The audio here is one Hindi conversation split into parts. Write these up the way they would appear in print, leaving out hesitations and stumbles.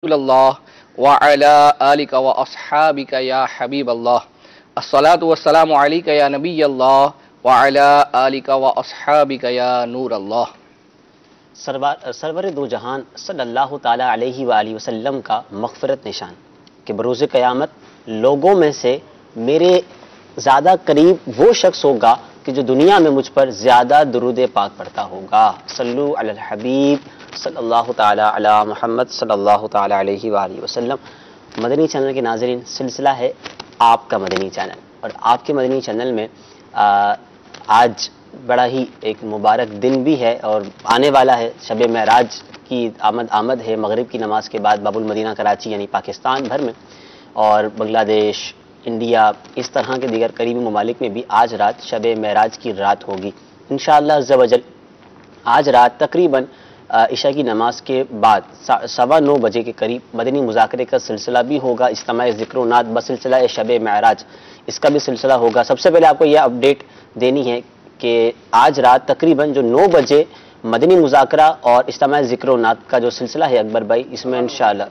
व अला आलिका व अस्हाबिका या हबीब अल्लाह अस्सलातु वस्सलामु अलैका या नबी अल्लाह व अला आलिका व अस्हाबिका या नूर अल्लाह। सरवर दो जहान सल्लल्लाहु ताला अलैहि व आलिहि वसल्लम का मग़फ़िरत निशान कि बरोज़ क़यामत लोगों में से मेरे ज़्यादा करीब वो शख्स होगा कि जो दुनिया में मुझ पर ज़्यादा दुरूद पाक पढ़ता होगा। सल्लु अलल हबीब सल्लल्लाहु ताला अला मुहम्मद सल्लल्लाहु ताला अलैहि व आलिहि वसल्लम। मदनी चैनल के नाज़रीन, सिलसिला है आपका मदनी चैनल, और आपके मदनी चैनल में आज बड़ा ही एक मुबारक दिन भी है और आने वाला है। शब महराज की आमद है मगरिब की नमाज के बाद बाबुल मदीना कराची यानी पाकिस्तान भर में, और बांग्लादेश, इंडिया, इस तरह के दीगर करीबी ममालिक में भी आज रात शब महराज की रात होगी इंशाअल्लाह अज़्ज़ा वजल। आज रात तकरीबन इशा की नमाज के बाद 9:15 बजे के करीब मदनी मुज़ाकरे का सिलसिला भी होगा। इज्तिमा ज़िक्र व नात बसिलसिला शब महराज, इसका भी सिलसिला होगा। सबसे पहले आपको यह अपडेट देनी है कि आज रात तकरीबन जो 9 बजे मदनी मुज़ाकरा और इज्तिमा ज़िक्र व नात का जो सिलसिला है अकबर भाई, इसमें इंशाअल्लाह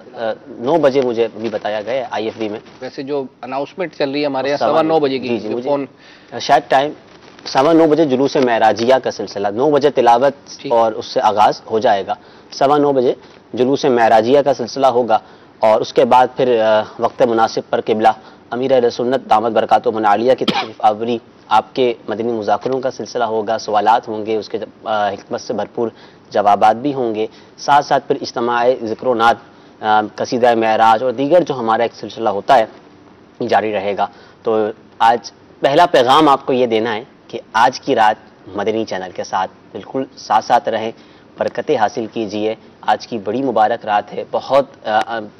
9 बजे मुझे भी बताया गया है IFB में। वैसे जो अनाउंसमेंट चल रही है हमारे यहाँ 9:15 बजे की, जी मुझे शायद टाइम 9:15 बजे जुलूस महराजिया का सिलसिला, 9 बजे तिलावत और उससे आगाज़ हो जाएगा। 9:15 बजे जुलूस महराजिया का सिलसिला होगा और उसके बाद फिर वक्त मुनासिब पर किबला अमीर अहले सुन्नत दामद बरकातुहु मुनआलिया की तशरीफ़ आवरी, आपके मदनी मुज़ाकरों का सिलसिला होगा, सवालात होंगे, उसके हिकमत से भरपूर जवाबात भी होंगे। साथ साथ फिर इज्तिमा ज़िक्र व नात, कसीदा महराज और दीगर जो हमारा एक सिलसिला होता है जारी रहेगा। तो आज पहला पैगाम आपको ये देना है कि आज की रात मदनी चैनल के साथ बिल्कुल साथ साथ रहें, बरकतें हासिल कीजिए। आज की बड़ी मुबारक रात है, बहुत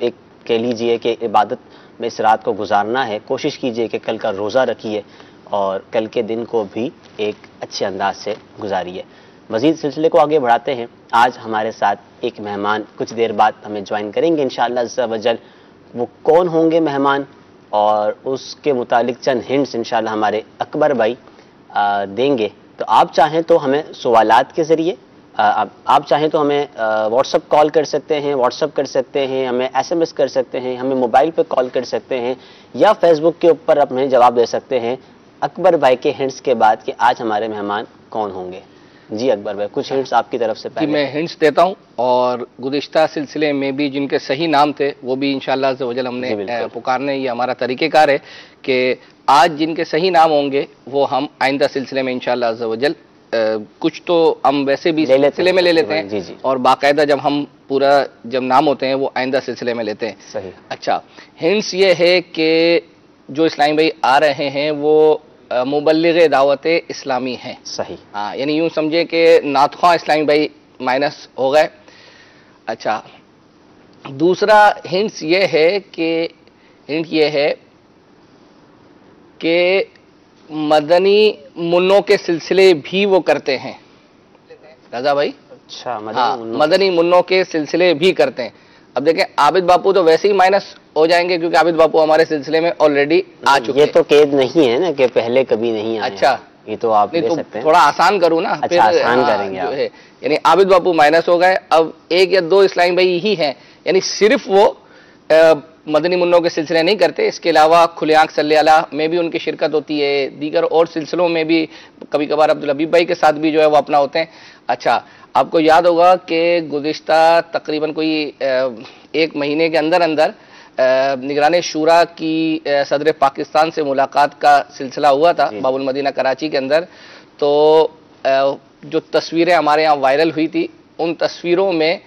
एक कह लीजिए कि इबादत में इस रात को गुजारना है। कोशिश कीजिए कि कल का रोज़ा रखिए और कल के दिन को भी एक अच्छे अंदाज से गुजारिए। मज़ीद सिलसिले को आगे बढ़ाते हैं। आज हमारे साथ एक मेहमान कुछ देर बाद हमें ज्वाइन करेंगे इंशाअल्लाह अज़्ज़ा वजल। वो कौन होंगे मेहमान और उसके मुतालिक चंद हिंट्स इंशाअल्लाह हमारे अकबर भाई देंगे। तो आप चाहें तो हमें सवालात के ज़रिए, आप चाहें तो हमें व्हाट्सअप कॉल कर सकते हैं, व्हाट्सअप कर सकते हैं, हमें SMS कर सकते हैं, हमें मोबाइल पे कॉल कर सकते हैं, या फेसबुक के ऊपर आप हमें जवाब दे सकते हैं अकबर भाई के हिंट्स के बाद कि आज हमारे मेहमान कौन होंगे। जी अकबर भाई, कुछ हिंट्स आपकी तरफ से पहले। मैं हिंट्स देता हूँ, और गुज़िश्ता सिलसिले में भी जिनके सही नाम थे वो भी इंशाअल्लाह अज़्ज़ा वजल हमने पुकारने, ये हमारा तरीक़ेकार है कि आज जिनके सही नाम होंगे वो हम आइंदा सिलसिले में इंशाअल्लाह अज़्ज़ा वजल कुछ तो हम वैसे भी सिलसिले में ले लेते हैं, जी। और बाकायदा जब हम पूरा जब नाम होते हैं वो आइंदा सिलसिले में लेते हैं। सही। अच्छा, हिंट्स ये है कि जो इस्लामी भाई आ रहे हैं वो मुबल्लिग़ दावत इस्लामी हैं। सही। हाँ, यानी यूँ समझे कि नातख़्वां इस्लामी भाई माइनस हो गए। अच्छा, दूसरा हिंट्स ये है कि मदनी मुन्नों के सिलसिले भी वो करते हैं रजा भाई। अच्छा, मदनी मुन्नों के सिलसिले भी करते हैं। अब देखें, आबिद बापू तो वैसे ही माइनस हो जाएंगे क्योंकि आबिद बापू हमारे सिलसिले में ऑलरेडी आ चुके हैं। ये तो कैद नहीं है ना कि पहले कभी नहीं आए। अच्छा, ये तो आप ले सकते हैं। थोड़ा आसान करूँ ना। अच्छा, आसान करेंगे जो है, यानी आबिद बापू माइनस हो गए, अब 1 या 2 इस्लामी भाई ही हैं, यानी सिर्फ वो मदनी मुन्नों के सिलसिले नहीं करते, इसके अलावा खुले आंख सल्ले अला में भी उनकी शिरकत होती है, दीगर और सिलसिलों में भी कभी कभार अब्दुल हबीब भाई के साथ भी जो है वो अपना होते हैं। अच्छा, आपको याद होगा कि गुज़िश्ता तकरीबन कोई 1 महीने के अंदर अंदर निगरान शूरा की सदर पाकिस्तान से मुलाकात का सिलसिला हुआ था बाबुल मदीना कराची के अंदर। तो जो तस्वीरें हमारे यहाँ वायरल हुई थी, उन तस्वीरों में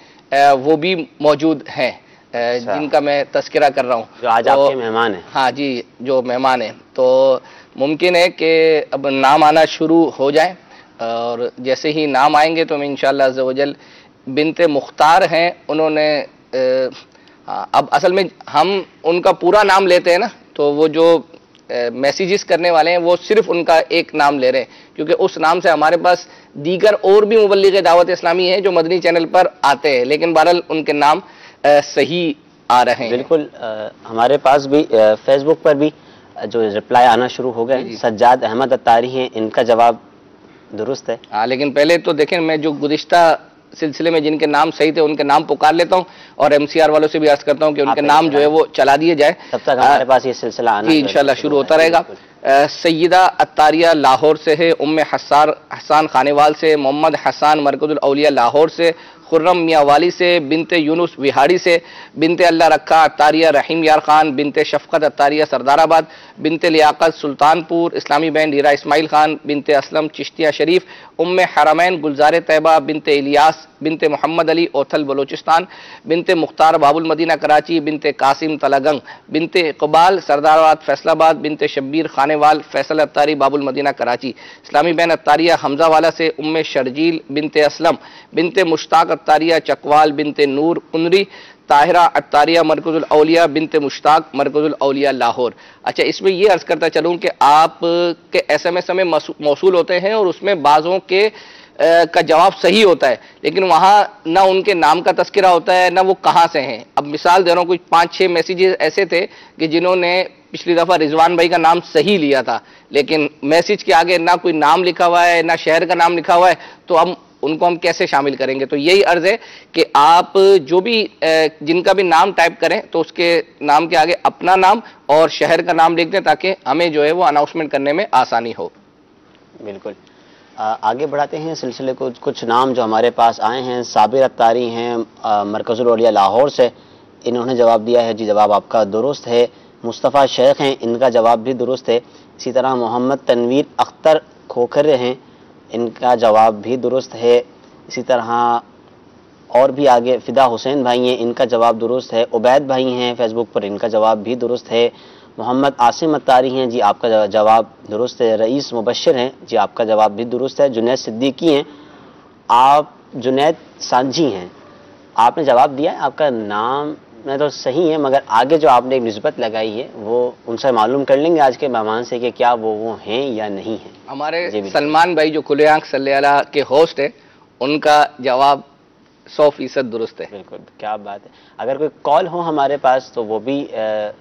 वो भी मौजूद हैं जिनका मैं तस्करा कर रहा हूँ, जो आज आपके मेहमान हैं। हाँ जी, जो मेहमान हैं। तो मुमकिन है कि अब नाम आना शुरू हो जाए, और जैसे ही नाम आएंगे तो मैं इंशाअल्लाह अज़्ज़ा वजल, बिनते मुख्तार हैं उन्होंने, अब असल में हम उनका पूरा नाम लेते हैं ना, तो वो जो मैसेजेस करने वाले हैं वो सिर्फ उनका एक नाम ले रहे हैं, क्योंकि उस नाम से हमारे पास दीगर और भी मुबल्लिग़ दावत इस्लामी हैं जो मदनी चैनल पर आते हैं, लेकिन बहरहाल उनके नाम सही आ रहे हैं। बिल्कुल। हमारे पास भी फेसबुक पर भी जो रिप्लाई आना शुरू हो गए। सज्जाद अहमद अत्तारी हैं, इनका जवाब दुरुस्त है। हाँ, लेकिन पहले तो देखें, मैं जो गुज़िश्ता सिलसिले में जिनके नाम सही थे उनके नाम पुकार लेता हूं और MCR वालों से भी अर्ज करता हूं कि उनके नाम जो है वो चला दिए जाए। तब तक हमारे पास ये सिलसिला आना इंशाल्लाह शुरू होता रहेगा। सैयदा अत्तारिया लाहौर से है, उम्मे हसान खानेवाल से, मोहम्मद हसान मरकजुल औलिया लाहौर से, खुर्रम मियाँ वाली से, बिनते यूनुस विहाड़ी से, बिनते अल्लाह रखा अत्तारिया रहीम यार खान, बिनते शफकत अत्तारिया सरदाराबाद, बिनते लियाकत सुल्तानपुर, इस्लामी बैंड हीरा इस्माइल खान, बिनते असलम चिश्तिया शरीफ, उम्मे हरमैन गुलजार तैयबा, बिनते इलियास, बिनते मोहम्मद अली ओथल बलोचिस्तान, बिनते मुख्तार बाबुल मदीना कराची, बिनते कासिम तलागंग, बिनते इकबाल सरदाराबाद फैसलाबाद, बिनते शब्बीर खानेवाल फैसल अत्तारी बाबुल मदीना कराची, इस्लामी बैंड अत्तारिया हमजा वाला से उम्मे शर्जील बिनते असलम, बिनते मुश्ताक अत्तारिया चकवाल, बिनते नूर कुनरी, ताहिरा अत्तारिया मरकजुल औलिया, बिनते मुश्ताक मरकजुल औलिया लाहौर। अच्छा, इसमें ये अर्ज करता चलूँ कि आप के SMS हमें मौसूल होते हैं और उसमें बाज़ों के का जवाब सही होता है, लेकिन वहाँ ना उनके नाम का तस्करा होता है ना वो कहाँ से हैं। अब मिसाल दे रहा हूँ, कुछ 5-6 मैसेजेस ऐसे थे कि जिन्होंने पिछली दफ़ा रिजवान भाई का नाम सही लिया था, लेकिन मैसेज के आगे ना कोई नाम लिखा हुआ है ना शहर का नाम लिखा हुआ है, तो उनको हम कैसे शामिल करेंगे। तो यही अर्ज है कि आप जो भी जिनका भी नाम टाइप करें तो उसके नाम के आगे अपना नाम और शहर का नाम लिख दें ताकि हमें जो है वो अनाउंसमेंट करने में आसानी हो। बिल्कुल, आगे बढ़ाते हैं सिलसिले को। कुछ नाम जो हमारे पास आए हैं, साबिर अत्तारी हैं मरकजुल औलिया लाहौर से, इन्होंने जवाब दिया है जी जवाब आपका दुरुस्त है। मुस्तफ़ा शेख हैं, इनका जवाब भी दुरुस्त है। इसी तरह मोहम्मद तनवीर अख्तर खोखर हैं, इनका जवाब भी दुरुस्त है। इसी तरह और भी आगे फ़िदा हुसैन भाई हैं, इनका जवाब दुरुस्त है। उबैद भाई हैं फेसबुक पर, इनका जवाब भी दुरुस्त है। मोहम्मद आसिम अत्तारी हैं जी, आपका जवाब दुरुस्त है। रईस मुबशर हैं जी, आपका जवाब भी दुरुस्त है। जुनैद सिद्दीकी हैं, आप जुनैद सांझी हैं, आपने जवाब दिया है, आपका नाम में तो सही है मगर आगे जो आपने एक निस्बत लगाई है वो उनसे मालूम कर लेंगे आज के मेहमान से कि क्या वो हैं या नहीं हैं। हमारे सलमान भाई जो खुले आंख सल्ले अला के होस्ट है, उनका जवाब 100% दुरुस्त है। बिल्कुल, क्या बात है। अगर कोई कॉल हो हमारे पास तो वो भी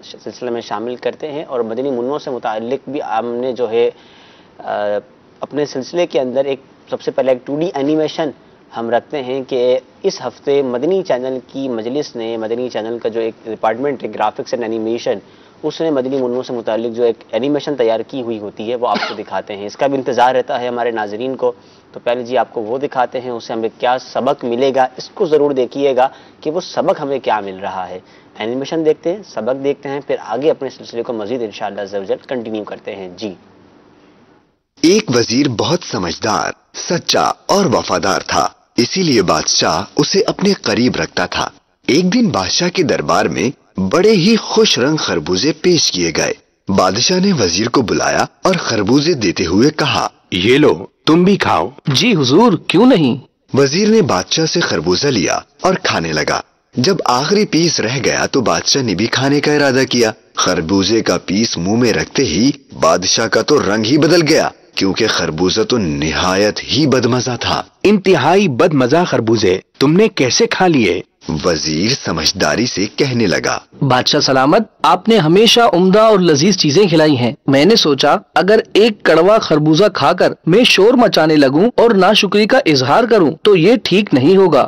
सिलसिले में शामिल करते हैं। और मदनी मुन्नों से मुताल्लिक भी हमने जो है अपने सिलसिले के अंदर एक सबसे पहले एक 2D एनिमेशन हम रखते हैं कि इस हफ्ते मदनी चैनल की मजलिस ने, मदनी चैनल का जो एक डिपार्टमेंट है ग्राफिक्स एंड एनिमेशन, उसने मदनी मुन्नों से मुताल्लिक जो एक एनिमेशन तैयार की हुई होती है वो आपको दिखाते हैं। इसका भी इंतज़ार रहता है हमारे नाजरीन को। तो पहले जी आपको वो दिखाते हैं, उससे हमें क्या सबक मिलेगा इसको ज़रूर देखिएगा कि वो सबक हमें क्या मिल रहा है। एनिमेशन देखते हैं, सबक देखते हैं, फिर आगे अपने सिलसिले को मज़ीद इंशाअल्लाह अज़्ज़ा वजल कंटिन्यू करते हैं। जी। एक वजीर बहुत समझदार, सच्चा और वफादार था, इसीलिए बादशाह उसे अपने करीब रखता था। एक दिन बादशाह के दरबार में बड़े ही खुश रंग खरबूजे पेश किए गए। बादशाह ने वजीर को बुलाया और खरबूजे देते हुए कहा, ये लो, तुम भी खाओ। जी हुजूर, क्यों नहीं। वजीर ने बादशाह से खरबूजा लिया और खाने लगा। जब आखिरी पीस रह गया तो बादशाह ने भी खाने का इरादा किया। खरबूजे का पीस मुंह में रखते ही बादशाह का तो रंग ही बदल गया, क्योंकि खरबूजा तो निहायत ही बदमजा था। इंतहाई बदमजा खरबूजे तुमने कैसे खा लिए? वजीर समझदारी से कहने लगा, बादशाह सलामत, आपने हमेशा उम्दा और लजीज चीजें खिलाई हैं। मैंने सोचा अगर एक कड़वा खरबूजा खाकर मैं शोर मचाने लगूं और नाशुक्री का इजहार करूं तो ये ठीक नहीं होगा।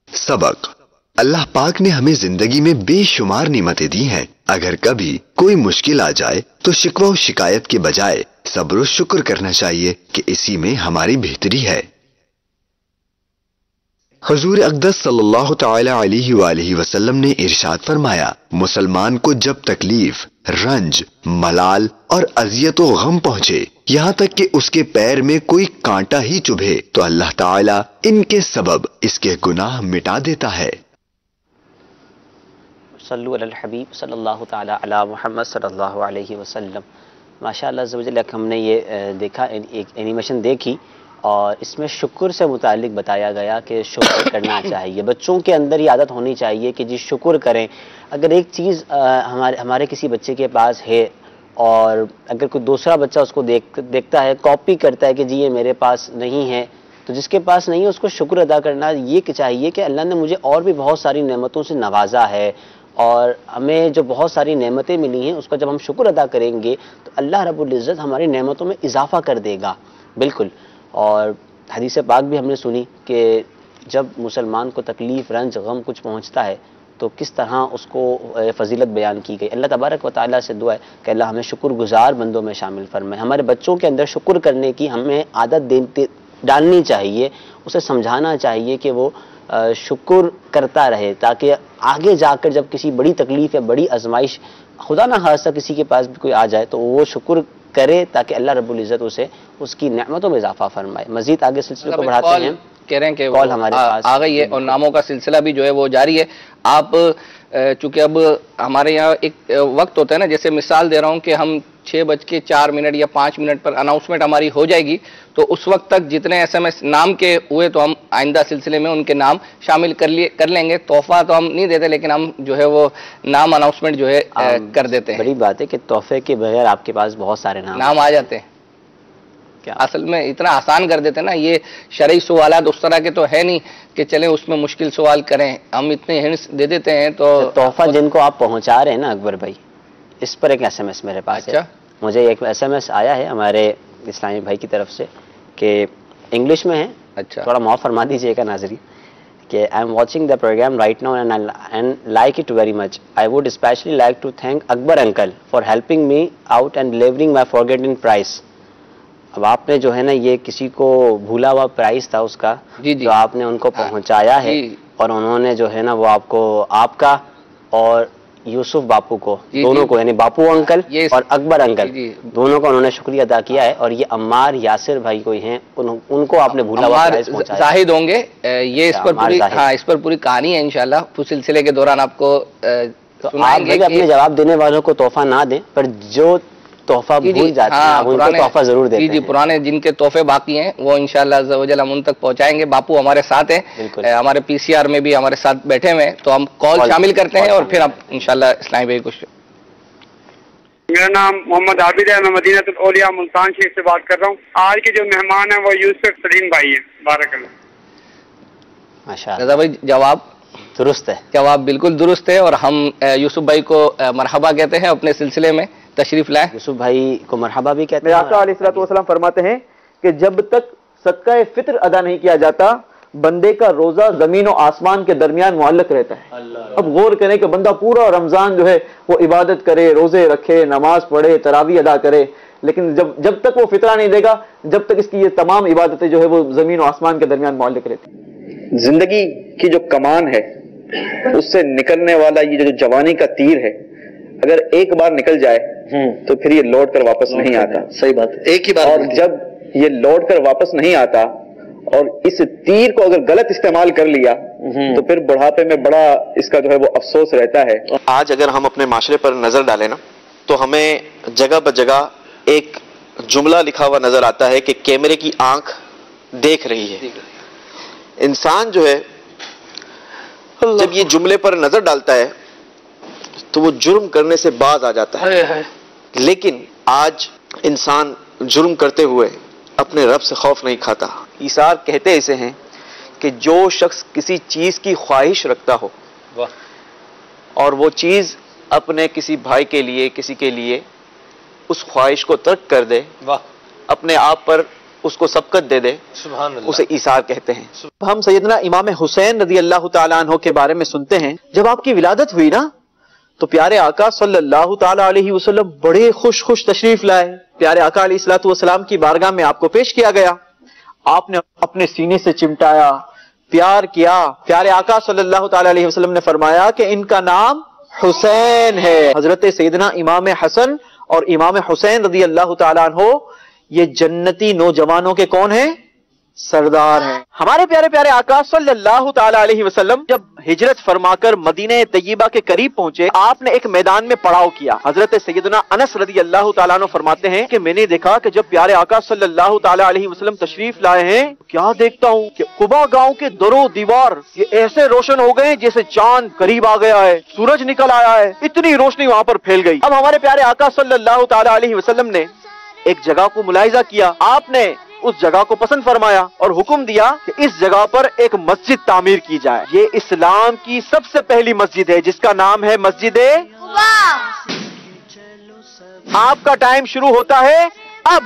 सबक: अल्लाह पाक ने हमें जिंदगी में बेशुमार नेमतें दी हैं। अगर कभी कोई मुश्किल आ जाए तो शिकवा और शिकायत के बजाय सब्र और शुक्र करना चाहिए कि इसी में हमारी बेहतरी है। हुजूर अक़दस सल्लल्लाहु तआला अलैहि वसल्लम ने इरशाद फरमाया, मुसलमान को जब तकलीफ, रंज, मलाल और अजियत व गम पहुंचे, यहाँ तक कि उसके पैर में कोई कांटा ही चुभे, तो अल्लाह ताला इनके सबब इसके गुनाह मिटा देता है। सल्लु अलल हबीब सल्लल्लाहु ताला अला मुहम्मद सल्लल्लाहु अलैहि वसल्लम। माशाअल्लाह अज़्ज़ा वजल हमने ये देखा, एक एनिमेशन देखी और इसमें शुक्र से मुतालिक बताया गया कि शुक्र करना चाहिए। बच्चों के अंदर ये आदत होनी चाहिए कि जी शुक्र करें। अगर एक चीज़ हमारे किसी बच्चे के पास है और अगर कोई दूसरा बच्चा उसको देखता है, कॉपी करता है कि जी ये मेरे पास नहीं है, तो जिसके पास नहीं है उसको शुक्र अदा करना ये चाहिए कि अल्लाह ने मुझे और भी बहुत सारी नेमतों से नवाजा है और हमें जो बहुत सारी नेमतें मिली हैं उसका जब हम शुक्र अदा करेंगे तो अल्लाह रब्बुल इज़्ज़त हमारी नेमतों में इजाफा कर देगा। बिल्कुल। और हदीस पाक भी हमने सुनी कि जब मुसलमान को तकलीफ, रंज, गम कुछ पहुंचता है तो किस तरह उसको फजीलत बयान की गई। अल्लाह तबारक व तआला से दुआ है कि अल्लाह हमें शुक्रगुजार बंदों में शामिल फरमाए। हमारे बच्चों के अंदर शुक्र करने की हमें आदत डालनी चाहिए, उसे समझाना चाहिए कि वो शुक्र करता रहे, ताकि आगे जाकर जब किसी बड़ी तकलीफ या बड़ी आजमाइश खुदा ना खास्ता किसी के पास भी कोई आ जाए तो वो शुक्र करे, ताकि अल्लाह रब्बुल इज़्ज़त उसे उसकी नेमतों में इजाफा फरमाए। मजीद आगे सिलसिले को बढ़ाते हैं। कह रहे हैं कि कॉल हमारे पास आ गई है और नामों का सिलसिला भी जो है वो जारी है। आप चूंकि अब हमारे यहाँ एक वक्त होता है ना, जैसे मिसाल दे रहा हूँ कि हम 6:04 या 5 मिनट पर अनाउंसमेंट हमारी हो जाएगी, तो उस वक्त तक जितने SMS नाम के हुए तो हम आइंदा सिलसिले में उनके नाम शामिल कर लेंगे। तोहफा तो हम नहीं देते, लेकिन हम जो है वो नाम अनाउंसमेंट जो है कर देते हैं। बड़ी बात है कि तोहफे के बगैर आपके पास बहुत सारे नाम आ जाते हैं। क्या असल में इतना आसान कर देते हैं ना, ये शरई सवालात उस तरह के तो है नहीं कि चलें उसमें मुश्किल सवाल करें, हम इतने हिंट्स दे देते हैं। तो तोहफा जिनको आप पहुंचा रहे हैं ना अकबर भाई, इस पर एक SMS मेरे पास है। मुझे एक SMS आया है हमारे इस्लामी भाई की तरफ से कि इंग्लिश में है। अच्छा, थोड़ा माफ फरमा दीजिएगा नाज़रीन कि I am watching the programme right now and like it very much. I would specially like to thank Akbar uncle for helping me out and delivering my forgotten price. अब आपने जो है ना, ये किसी को भूला हुआ प्राइस था उसका जो आपने उनको पहुंचाया है, और उन्होंने जो है ना वो आपको, आपका और यूसुफ बापू को, दोनों को, यानी बापू अंकल और अकबर अंकल दोनों को उन्होंने शुक्रिया अदा किया है। और ये अम्मार यासिर भाई कोई हैं, उनको आपने भूला हुआ प्राइस पहुंचाया। जाहिद होंगे ये इस पर पूरी, हाँ, इस पर पूरी कहानी है इंशाल्लाह सिलसिले के दौरान आपको सुनाएंगे। अपने जवाब देने वालों को तोहफा ना दें, पर जो तोहफा भूल जाते हैं आप उनको तोहफा जरूर देते हैं। पुराने जिनके तोहफे बाकी हैं वो इंशाल्लाह अज़्ज़ व जल हम उन तक पहुंचाएंगे। बापू हमारे साथ हैं, हमारे PCR में भी हमारे साथ बैठे हुए हैं, तो हम कॉल शामिल करते हैं और फिर आप इंशाल्लाह इस्लामी भाई कुछ। मेरा नाम मोहम्मद आबिद है, मैं मदीनतुल औलिया मुल्तान शरीफ से बात कर रहा हूँ। आज के जो मेहमान हैं वो यूसुफ सलीम भाई हैं। बारकल्लाह। माशाअल्लाह। रज़ा भाई जवाब दुरुस्त है, जवाब बिल्कुल दुरुस्त है, और हम यूसुफ भाई को मरहबा कहते हैं, अपने सिलसिले में तशरीफ लाए। यूसुफ भाई को मरहबा भी कहते हैं। आका अलैहिस्सलाम फरमाते हैं कि जब तक सदका फित्र अदा नहीं किया जाता, बंदे का रोजा जमीन और आसमान के दरमियान मुअल्लक रहता है। अब गौर करें कि बंदा पूरा रमजान जो है वो इबादत करे, रोजे रखे, नमाज पढ़े, तरावी अदा करे, लेकिन जब तक वो फितरा नहीं देगा, जब तक इसकी ये तमाम इबादतें जो है वो जमीन और आसमान के दरमियान मुअल्लक रहती है। जिंदगी की जो कमान है उससे निकलने वाला ये जो जवानी का तीर है, अगर एक बार निकल जाए तो फिर ये लौट कर वापस नहीं आता। सही बात, एक ही बार। और जब ये लौट कर वापस नहीं आता और इस तीर को अगर गलत इस्तेमाल कर लिया तो फिर बुढ़ापे में बड़ा इसका जो है वो अफसोस रहता है। आज अगर हम अपने माशरे पर नजर डालें ना, तो हमें जगह ब जगह एक जुमला लिखा हुआ नजर आता है कि कैमरे की आंख देख रही है। इंसान जो है जब ये जुमले पर नजर डालता है तो वो जुर्म करने से बाज आ जाता है, लेकिन आज इंसान जुर्म करते हुए अपने रब से खौफ नहीं खाता। ईसार कहते ऐसे हैं कि जो शख्स किसी चीज की ख्वाहिश रखता हो और वो चीज अपने किसी भाई के लिए, किसी के लिए उस ख्वाहिश को तर्क कर दे, अपने आप पर उसको सबकत दे दे, उसे ईसार कहते हैं। हम सैयदना इमाम हुसैन रज़ी अल्लाह तआला अन्हु के बारे में सुनते हैं, जब आपकी विलादत हुई ना तो प्यारे आका सल्लल्लाहु तआला अलैहि वसल्लम बड़े खुश तशरीफ लाए। प्यारे आका अलैहिस्सलातु वस्सलाम की बारगाह में आपको पेश किया गया, आपने अपने सीने से चिमटाया, प्यार किया। प्यारे आका सल्लल्लाहु तआला अलैहि वसल्लम ने फरमाया कि इनका नाम हुसैन है। हजरत सैयदना इमाम हसन और इमाम हुसैन रज़ी अल्लाह तआला अन्हु ये जन्नती नौजवानों के कौन है? सरदार हैं। हमारे प्यारे प्यारे आका सल्लल्लाहु ताला अलैहि वसल्लम जब हिजरत फरमाकर मदीने तय्यबा के करीब पहुंचे, आपने एक मैदान में पड़ाव किया। हजरत सैयदना अनस रज़ी अल्लाह ताला अन्हु फरमाते हैं कि मैंने देखा कि जब प्यारे आका सल्लल्लाहु ताला अलैहि वसल्लम तशरीफ लाए हैं, क्या देखता हूँ कि कुबा गांव के दरो दीवार ये ऐसे रोशन हो गए जैसे चांद करीब आ गया है, सूरज निकल आया है, इतनी रोशनी वहां पर फैल गई। अब हमारे प्यारे आका सल्लल्लाहु ताला अलैहि वसल्लम ने एक जगह को मुलाहिजा किया, आपने उस जगह को पसंद फरमाया और हुक्म दिया कि इस जगह पर एक मस्जिद तामीर की जाए। ये इस्लाम की सबसे पहली मस्जिद है जिसका नाम है मस्जिद कुबा। आपका टाइम शुरू होता है अब।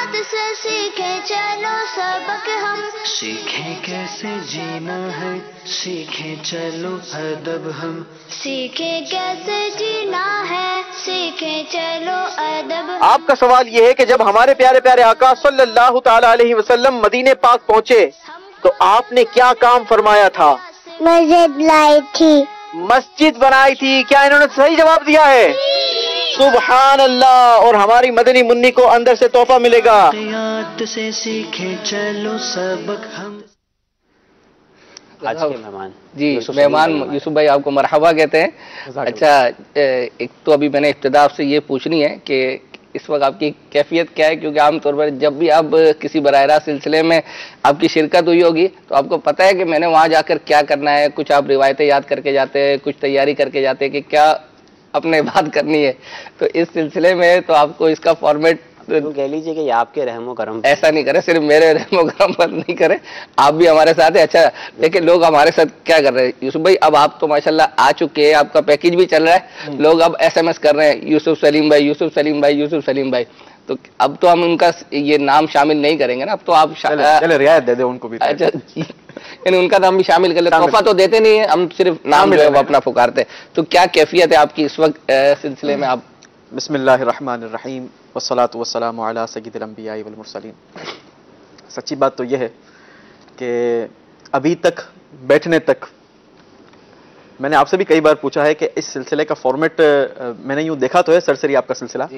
याद से सीखे चलो सबक हम, सीखें कैसे जीना है, सीखें चलो अदब हम, सीखें कैसे जीना है, सीखें चलो अदब हम। आपका सवाल ये है कि जब हमारे प्यारे प्यारे आका सल्लल्लाहु ताला अलैहि वसल्लम मदीने पाक पहुंचे तो आपने क्या काम फरमाया था? मस्जिद लाई थी। मस्जिद बनाई थी। क्या इन्होंने सही जवाब दिया है? सुभान अल्लाह। और हमारी मदनी मुन्नी को अंदर से तोहफा मिलेगा। याद से सीखे चलो सबक हम। आज के मेहमान जी, मेहमान यूसुफ भाई आपको मरहबा कहते हैं। अच्छा, एक तो अभी मैंने इब्तिदा आपसे ये पूछनी है कि इस वक्त आपकी कैफियत क्या है, क्योंकि आमतौर पर जब भी आप किसी बराह सिलसिले में आपकी शिरकत हुई होगी तो आपको पता है कि मैंने वहाँ जाकर क्या करना है। कुछ आप रिवायतें याद करके जाते हैं, कुछ तैयारी करके जाते हैं कि क्या अपने बात करनी है। तो इस सिलसिले में तो आपको इसका फॉर्मेट तो कह लीजिए कि ये आपके रहमो करम, ऐसा नहीं करे, सिर्फ मेरे रहमो करम पर नहीं करे, आप भी हमारे साथ है। अच्छा, लेकिन लोग हमारे साथ क्या कर रहे हैं यूसुफ भाई, अब आप तो माशाल्लाह आ चुके हैं, आपका पैकेज भी चल रहा है, लोग अब SMS कर रहे हैं यूसुफ सलीम भाई, यूसुफ सलीम भाई, यूसुफ सलीम भाई। तो अब तो हम उनका ये नाम शामिल नहीं करेंगे ना, अब तो आप चले रियायत दे दे उनको भी। अच्छा, यानी उनका नाम भी शामिल कर ले। तोहफा तो देते नहीं है, हम सिर्फ नाम जो है वो अपना पुकारते। तो क्या कैफियत है आपकी इस वक्त सिलसिले में? आप बिस्मिल्लाहिर्रहमानिर्रहीम वस्सलातु वस्सलामु अला सय्यिदिल अंबिया'i वल मुरसलीन। सच्ची बात तो यह है कि अभी तक बैठने तक मैंने आपसे भी कई बार पूछा है कि इस सिलसिले का फॉर्मेट मैंने यूं देखा तो है सरसरी आपका सिलसिला,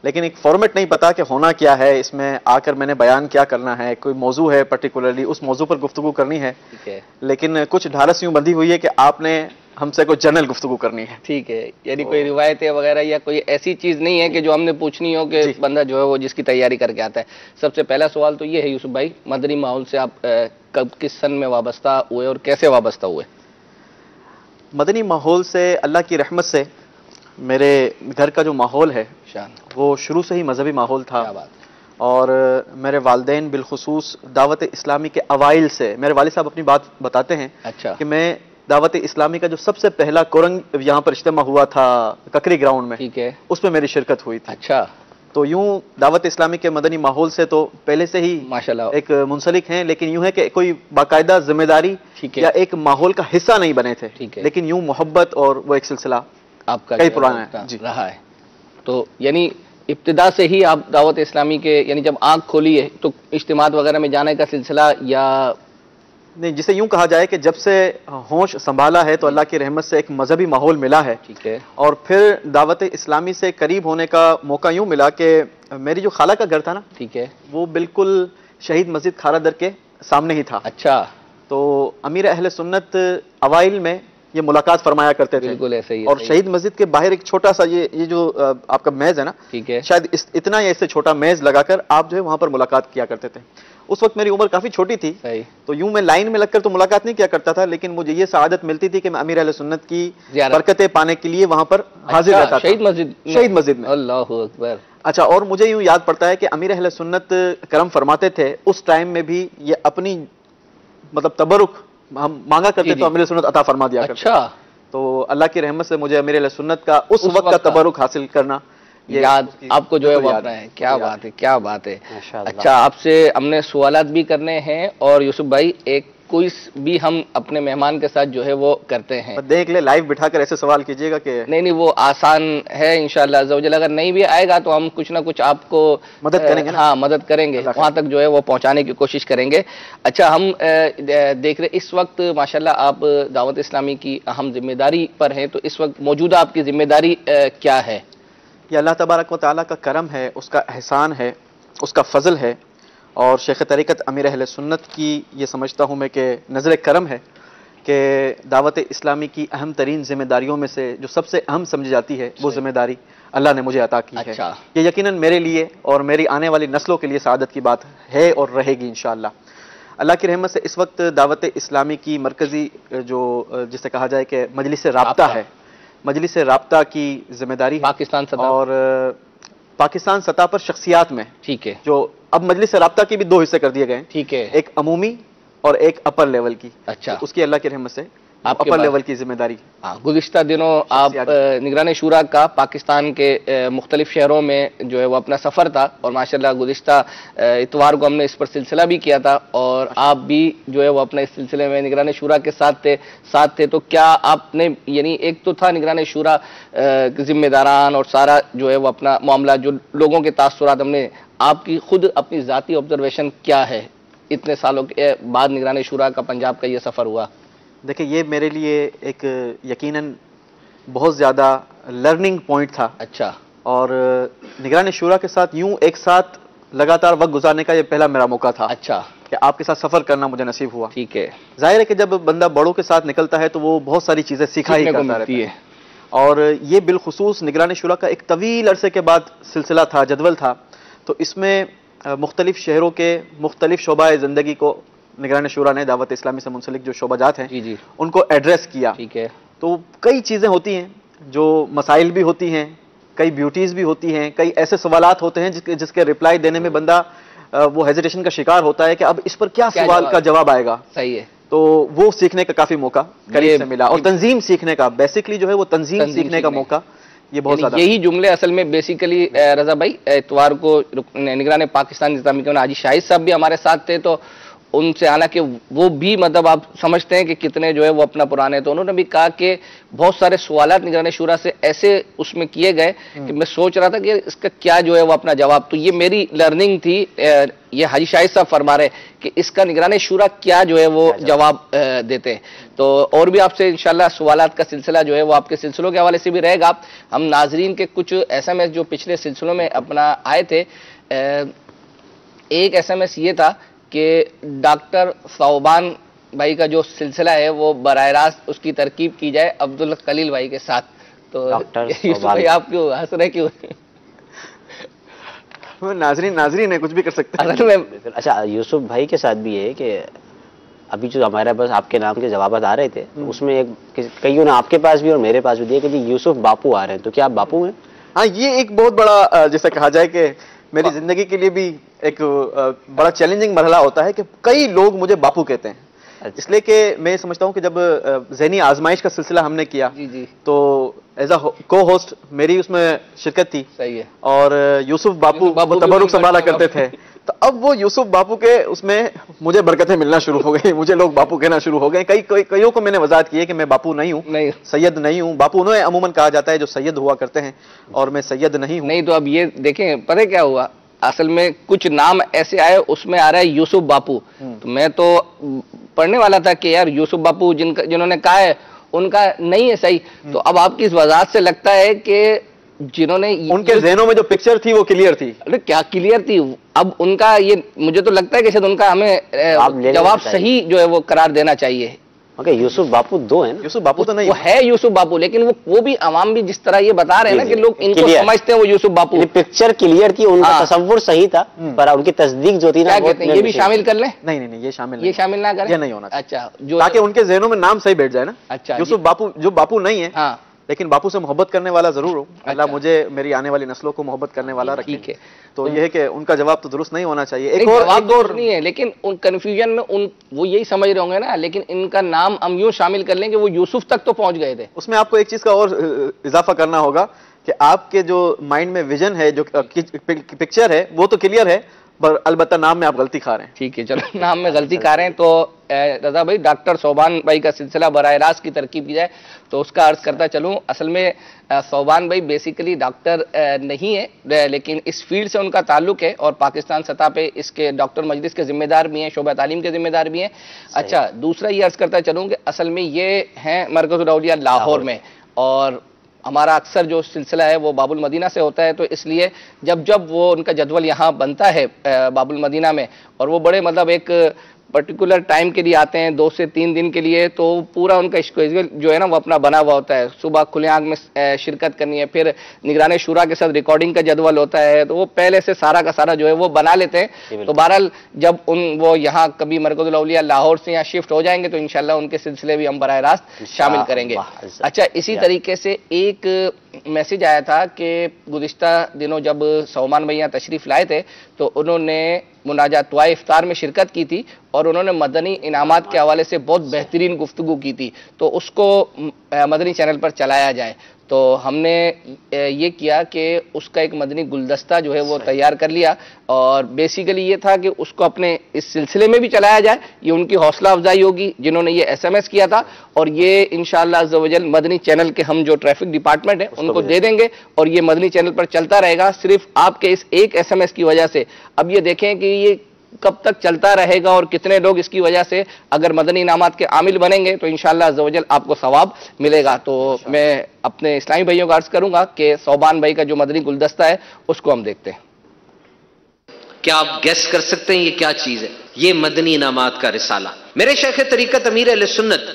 लेकिन एक फॉर्मेट नहीं पता कि होना क्या है, इसमें आकर मैंने बयान क्या करना है, कोई मौजू है पर्टिकुलरली उस मौजू पर गुफ्तगू करनी है। लेकिन कुछ ढारस यूं बंधी हुई है कि आपने हमसे कोई जनरल गुफ्तगू करनी है। ठीक है, यानी कोई रिवायतें वगैरह या कोई ऐसी चीज नहीं है कि जो हमने पूछनी हो कि बंदा जो है वो जिसकी तैयारी करके आता है। सबसे पहला सवाल तो ये है यूसुफ भाई, मदनी माहौल से आप कब किस सन में वाबस्ता हुए और कैसे वाबस्ता हुए? मदनी माहौल से अल्लाह की रहमत से मेरे घर का जो माहौल है वो शुरू से ही मजहबी माहौल था। और मेरे वालिदैन बिलखुसूस दावत इस्लामी के अवाइल से, मेरे वालिद साहब अपनी बात बताते हैं कि मैं दावत इस्लामी का जो सबसे पहला कुरंग यहाँ पर इज्तिमा हुआ था ककरी ग्राउंड में, ठीक है, उसमें मेरी शिरकत हुई थी। अच्छा, तो यूं दावत इस्लामी के मदनी माहौल से तो पहले से ही माशाल्लाह एक मुंसलिक हैं, लेकिन यूं है कि कोई बाकायदा जिम्मेदारी या एक माहौल का हिस्सा नहीं बने थे, लेकिन यूं मोहब्बत और वो एक सिलसिला आपका कई पुराना है जी रहा है। तो यानी इब्तिदा से ही आप दावत इस्लामी के, यानी जब आंख खोली है तो इज्तिमात वगैरह में जाने का सिलसिला या नहीं, जिसे यूं कहा जाए कि जब से होश संभाला है तो अल्लाह की रहमत से एक मजहबी माहौल मिला है। ठीक है। और फिर दावत इस्लामी से करीब होने का मौका यूं मिला कि मेरी जो खाला का घर था ना, ठीक है, वो बिल्कुल शहीद मस्जिद खारादर के सामने ही था। अच्छा। तो अमीर अहले सुन्नत अवाइल में ये मुलाकात फरमाया करते थे। बिल्कुल ऐसे ही। और शहीद मस्जिद के बाहर एक छोटा सा ये जो आपका मेज है ना, ठीक है, शायद इतना या इससे छोटा मेज लगाकर आप जो है वहां पर मुलाकात किया करते थे। उस वक्त मेरी उम्र काफी छोटी थी, तो यूं मैं लाइन में लगकर तो मुलाकात नहीं किया करता था, लेकिन मुझे ये सआदत मिलती थी कि मैं अमीर अहले सुन्नत की बरकतें पाने के लिए वहां पर हाजिर रहता था। शहीद मस्जिद में। अल्लाहु अकबर। अच्छा, और मुझे यूं याद पड़ता है कि अमीर अहले सुन्नत करम फरमाते थे उस टाइम में भी ये अपनी मतलब तबरुक हम मांगा करते तो अमीर सुन्नत अता फरमा दिया करते। अच्छा। तो अल्लाह की रहमत से मुझे अमीर अहले सुन्नत का उस वक्त का तबरुक हासिल करना याद आपको जो है वो अपना है। क्या बात है, क्या बात है। अच्छा, आपसे हमने सवालात भी करने हैं और यूसुफ भाई एक क्विज भी हम अपने मेहमान के साथ जो है वो करते हैं। देख ले, लाइव बिठाकर ऐसे सवाल कीजिएगा कि नहीं, वो आसान है इंशाअल्लाह अज़्ज़वजल। अगर नहीं भी आएगा तो हम कुछ ना कुछ आपको मदद करेंगे। हाँ, मदद करेंगे, वहां तक जो है वो पहुंचाने की कोशिश करेंगे। अच्छा, हम देख रहे इस वक्त माशाल्लाह आप दावत इस्लामी की अहम जिम्मेदारी पर हैं, तो इस वक्त मौजूदा आपकी जिम्मेदारी क्या है? ये अल्लाह तबारक व तआला का करम है, उसका एहसान है, उसका फजल है। और शेख तरीक़त अमीर अहले सुन्नत की ये समझता हूँ मैं कि नज़र करम है कि दावत इस्लामी की अहम तरीन जिम्मेदारियों में से जो सबसे अहम समझी जाती है वो जिम्मेदारी अल्लाह ने मुझे अता की है। ये यकीनन मेरे लिए और मेरी आने वाली नस्लों के लिए सआदत की बात है और रहेगी इंशाअल्लाह। अल्लाह की रहमत से इस वक्त दावत इस्लामी की मरकज़ी जो जिसे कहा जाए कि मजलिस राब्ता है, मजलिस राब्ता की जिम्मेदारी पाकिस्तान सतह और पाकिस्तान सतह पर शख्सियात में, ठीक है, जो अब मजलिस राब्ता की भी दो हिस्से कर दिए गए हैं, ठीक है, एक अमूमी और एक अपर लेवल की। अच्छा। तो उसकी अल्लाह की रहमत से आपके अपर लेवल की जिम्मेदारी। हाँ, गुज़िश्ता दिनों आप निगरान शूरा का पाकिस्तान के मुख्तलिफ शहरों में जो है वो अपना सफ़र था और माशाल्लाह गुज़िश्ता इतवार को हमने इस पर सिलसिला भी किया था और आप भी जो है वो अपने इस सिलसिले में निगरान शूरा के साथ थे। तो क्या आपने यानी एक तो था निगरान शूरा के जिम्मेदारान और सारा जो है वो अपना मामला जो लोगों के तासुरात, हमने आपकी खुद अपनी ज़ाती ऑब्जर्वेशन क्या है इतने सालों के बाद निगरान शूरा का पंजाब का ये सफ़र हुआ? देखिए, ये मेरे लिए एक यकीनन बहुत ज़्यादा लर्निंग पॉइंट था। अच्छा। और निगरान शूरा के साथ यूं एक साथ लगातार वक्त गुजारने का ये पहला मेरा मौका था। अच्छा। कि आपके साथ सफ़र करना मुझे नसीब हुआ। ठीक है। जाहिर है कि जब बंदा बड़ों के साथ निकलता है तो वो बहुत सारी चीज़ें सीखा ही करता रहता है। और ये बिलखुसूस निगरान शूरा का एक तवील अरसे के बाद सिलसिला था, जदवल था, तो इसमें मुख्तलिफ शहरों के मुख्तलिफ शोबाए ज़िंदगी को निगरान शूरा ने दावत इस्लामी से मुंसलिक जो शोबाजात हैं जी उनको एड्रेस किया। ठीक है। तो कई चीज़ें होती हैं जो मसाइल भी होती हैं, कई ब्यूटीज़ भी होती हैं, कई ऐसे सवालात होते हैं जिसके रिप्लाई देने में बंदा वो हेजिटेशन का शिकार होता है कि अब इस पर क्या सवाल का जवाब आएगा। सही है। तो वो सीखने का काफ़ी मौका करीब से मिला और तंजीम सीखने का, बेसिकली जो है वो तंजीम सीखने का मौका ये बहुत ज़्यादा। यही जुमले असल में बेसिकली रजा भाई इतवार को निगरान पाकिस्तान इस्लामी के हाजी शाहिद साहब भी हमारे साथ थे, तो उनसे हालांकि वो भी मतलब आप समझते हैं कि कितने जो है वो अपना पुराने, तो उन्होंने भी कहा कि बहुत सारे सवालात निगरान शूरा से ऐसे उसमें किए गए कि मैं सोच रहा था कि इसका क्या जो है वो अपना जवाब, तो ये मेरी लर्निंग थी। ये हाजी शाहिद साहब फरमा रहे कि इसका निगरान शूरा क्या जो है वो जवाब देते हैं। तो और भी आपसे इंशाल्लाह सवालात का सिलसिला जो है वो आपके सिलसिलों के हवाले से भी रहेगा। हम नाजरीन के कुछ SMS जो पिछले सिलसिलों में अपना आए थे, एक SMS ये था कि डॉक्टर सौबान भाई का जो सिलसिला है वो बराह रास्त उसकी तरकीब की जाए अब्दुल खलील भाई के साथ। तो यूसुफ भाई आप क्यों हंस रहे, क्यों? नाजरीन है, कुछ भी कर सकते हैं। अच्छा, यूसुफ भाई के साथ भी है कि अभी जो हमारे पास आपके नाम के जवाब आ रहे थे उसमें एक कईयों ने आपके पास भी और मेरे पास भी दिए कि जी यूसुफ बापू आ रहे हैं, तो क्या आप बापू हैं? हाँ, ये एक बहुत बड़ा जैसा कहा जाए कि मेरी जिंदगी के लिए भी एक बड़ा चैलेंजिंग मरहला होता है कि कई लोग मुझे बापू कहते हैं। इसलिए कि मैं समझता हूँ कि जब ज़हनी आजमाइश का सिलसिला हमने किया तो एज अ को होस्ट मेरी उसमें शिरकत थी। सही है। और यूसुफ बापू तबरुक संभाला करते थे, तो अब वो यूसुफ बापू के उसमें मुझे बरकतें मिलना शुरू हो गई, मुझे लोग बापू कहना शुरू हो गए। कईयों को मैंने वजाहत की है कि मैं बापू नहीं हूँ, सैयद नहीं हूँ। बापू उन्हें अमूमन कहा जाता है जो सैयद हुआ करते हैं और मैं सैयद नहीं हूँ। नहीं, तो अब ये देखें पता क्या हुआ, असल में कुछ नाम ऐसे आए उसमें आ रहा है यूसुफ बापू, तो मैं तो पढ़ने वाला था कि यार यूसुफ बापू जिन्होंने कहा है उनका नहीं है सही। तो अब आपकी इस वजाहत से लगता है कि जिन्होंने उनके ज़हनों में जो पिक्चर थी वो क्लियर थी। अरे क्या क्लियर थी, अब उनका ये मुझे तो लगता है कि शायद उनका हमें जवाब सही जो है वो करार देना चाहिए। ओके, यूसुफ बापू दो हैं ना? यूसुफ बापू तो नहीं, वो है यूसुफ बापू, लेकिन वो भी अवाम भी जिस तरह ये बता रहे हैं ना कि लोग इनको समझते हैं वो यूसुफ बापू। पिक्चर क्लियर थी, उनका तसव्वुर सही था, पर उनकी तस्दीक जो थी ना, क्या कहते हैं, ये भी शामिल कर लें? नहीं, ये शामिल ना करें, ये नहीं होना। अच्छा, ताकि उनके ज़हनों में नाम सही बैठ जाए ना। अच्छा, यूसुफ बापू जो बापू नहीं है, हाँ, लेकिन बापू से मोहब्बत करने वाला जरूर हो। अल्लाह मुझे मेरी आने वाली नस्लों को मोहब्बत करने वाला रखे। ठीक है। तो ये है कि उनका जवाब तो दुरुस्त नहीं होना चाहिए। एक और नहीं है, लेकिन उन कंफ्यूजन में वो यही समझ रहे होंगे ना, लेकिन इनका नाम हम यूं शामिल कर लें कि वो यूसुफ तक तो पहुंच गए थे। उसमें आपको एक चीज का और इजाफा करना होगा कि आपके जो माइंड में विजन है, जो पिक्चर है, वो तो क्लियर है, पर अलबत्ता नाम में आप गलती खा रहे हैं। ठीक है, चलो नाम में गलती खा रहे हैं। तो रजा भाई डॉक्टर सौबान भाई का सिलसिला बराह रास्त की तरकीब की जाए तो उसका अर्ज करता चलूँ। असल में सौबान भाई बेसिकली डॉक्टर नहीं है, लेकिन इस फील्ड से उनका ताल्लुक है और पाकिस्तान सतह पे इसके डॉक्टर मजलिस के जिम्मेदार भी हैं, शोबा तालीम के जिम्मेदार भी हैं। अच्छा, दूसरा ये अर्ज करता चलूँ कि असल में ये हैं मरकज़ुल औलिया लाहौर में, और हमारा अक्सर जो सिलसिला है वो बाबुल मदीना से होता है, तो इसलिए जब वो उनका जदवल यहाँ बनता है बाबुल मदीना में, और वो बड़े मतलब एक पर्टिकुलर टाइम के लिए आते हैं, 2 से 3 दिन के लिए, तो पूरा उनका स्केड्यूल जो है ना वो अपना बना हुआ होता है। सुबह खुले आग में शिरकत करनी है, फिर निगरान शूरा के साथ रिकॉर्डिंग का जदवल होता है, तो वो पहले से सारा का सारा जो है वो बना लेते हैं। तो बहरहाल जब वो यहाँ कभी मरकज़ुल औलिया लाहौर से यहाँ शिफ्ट हो जाएंगे तो इंशाल्लाह उनके सिलसिले भी हम बराह रास्त शामिल करेंगे। अच्छा, इसी तरीके से एक मैसेज आया था कि गुज़िश्ता दिनों जब सौमान भैया तशरीफ़ लाए थे तो उन्होंने मुनाजात दुआ इफ्तार में शिरकत की थी और उन्होंने मदनी इनामात के हवाले से बहुत बेहतरीन गुफ्तगू की थी, तो उसको मदनी चैनल पर चलाया जाए। तो हमने ये किया कि उसका एक मदनी गुलदस्ता जो है वो तैयार कर लिया और बेसिकली ये था कि उसको अपने इस सिलसिले में भी चलाया जाए। ये उनकी हौसला अफजाई होगी जिन्होंने ये SMS किया था और ये इंशाअल्लाह अज़्ज़ व जल मदनी चैनल के हम जो ट्रैफिक डिपार्टमेंट है उनको दे देंगे और ये मदनी चैनल पर चलता रहेगा सिर्फ आपके इस एक SMS की वजह से। अब ये देखें कि ये कब तक चलता रहेगा और कितने लोग इसकी वजह से अगर मदनी इनामात के आमिल बनेंगे तो इंशाअल्लाह अज़्ज़ व जल आपको सवाब मिलेगा। तो मैं अपने इस्लामी भाइयों को अर्ज करूंगा कि सौबान भाई का जो मदनी गुलदस्ता है उसको हम देखते हैं। क्या आप गेस कर सकते हैं ये क्या चीज है? ये मदनी इनामात का रिसाला। मेरे शेख तरीकत अमीर अहले सुन्नत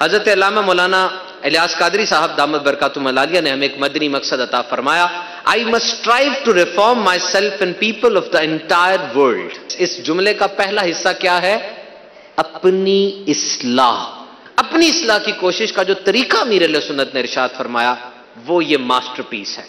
हजरत अल्लामा मौलाना इलियास कादरी साहब दामत बरकातुहुम अलिया ने हमें एक मदनी मकसद अता फरमाया, I must strive to reform myself and people of the entire world. इस जुमले का पहला हिस्सा क्या है? अपनी इस्लाह। अपनी इस्लाह की कोशिश का जो तरीका अमीर अहले सुन्नत ने इरशाद फरमाया वो ये मास्टरपीस है,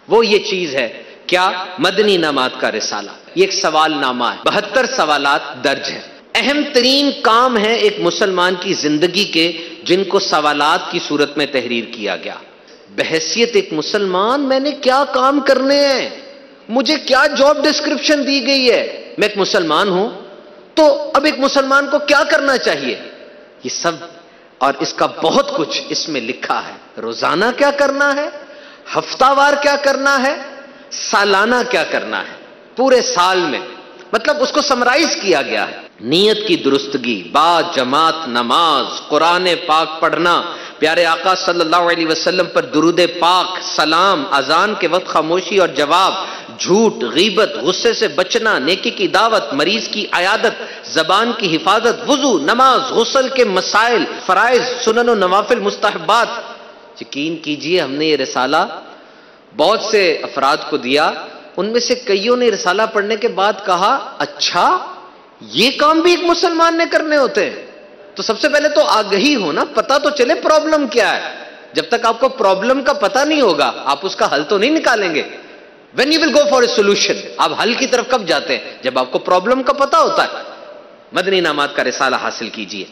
वो ये चीज है। क्या? मदनी इनामात का रिसाला। ये एक सवाल नामा है, 72 सवालात दर्ज है। अहम तरीन काम है एक मुसलमान की जिंदगी के जिनको सवालात की सूरत में तहरीर किया गया। बहैसियत एक मुसलमान मैंने क्या काम करने हैं, मुझे क्या जॉब डिस्क्रिप्शन दी गई है, मैं एक मुसलमान हूं तो अब एक मुसलमान को क्या करना चाहिए, ये सब और इसका बहुत कुछ इसमें लिखा है। रोजाना क्या करना है, हफ्तावार क्या करना है, सालाना क्या करना है, पूरे साल में, मतलब उसको समराइज किया गया है। नीयत की दुरुस्तगी, बाद जमात नमाज, कुरान पाक पढ़ना, प्यारे आका सल्लल्लाहु अलैहि वसल्लम पर दुरूद पाक, सलाम, अजान के वक्त खामोशी और जवाब, झूठ, गीबत, गुस्से से बचना, नेकी की दावत, मरीज की अयादत, जबान की हिफाजत, वुजू, नमाज, गुस्ल के मसाइल, फराइज, सुनन और नवाफिल, मुस्तहबात। यकीन कीजिए हमने ये रिसाला बहुत से अफराद को दिया, उनमें से कईयों ने रिसाला पढ़ने के बाद कहा अच्छा ये काम भी एक मुसलमान ने करने होते हैं। तो सबसे पहले तो आगही हो ना, पता तो चले प्रॉब्लम क्या है। जब तक आपको प्रॉब्लम का पता नहीं होगा आप उसका हल तो नहीं निकालेंगे। When you will go for a solution, आप हल की तरफ कब जाते हैं? जब आपको प्रॉब्लम का पता होता है। मदनी इनामात का रिसाला हासिल कीजिए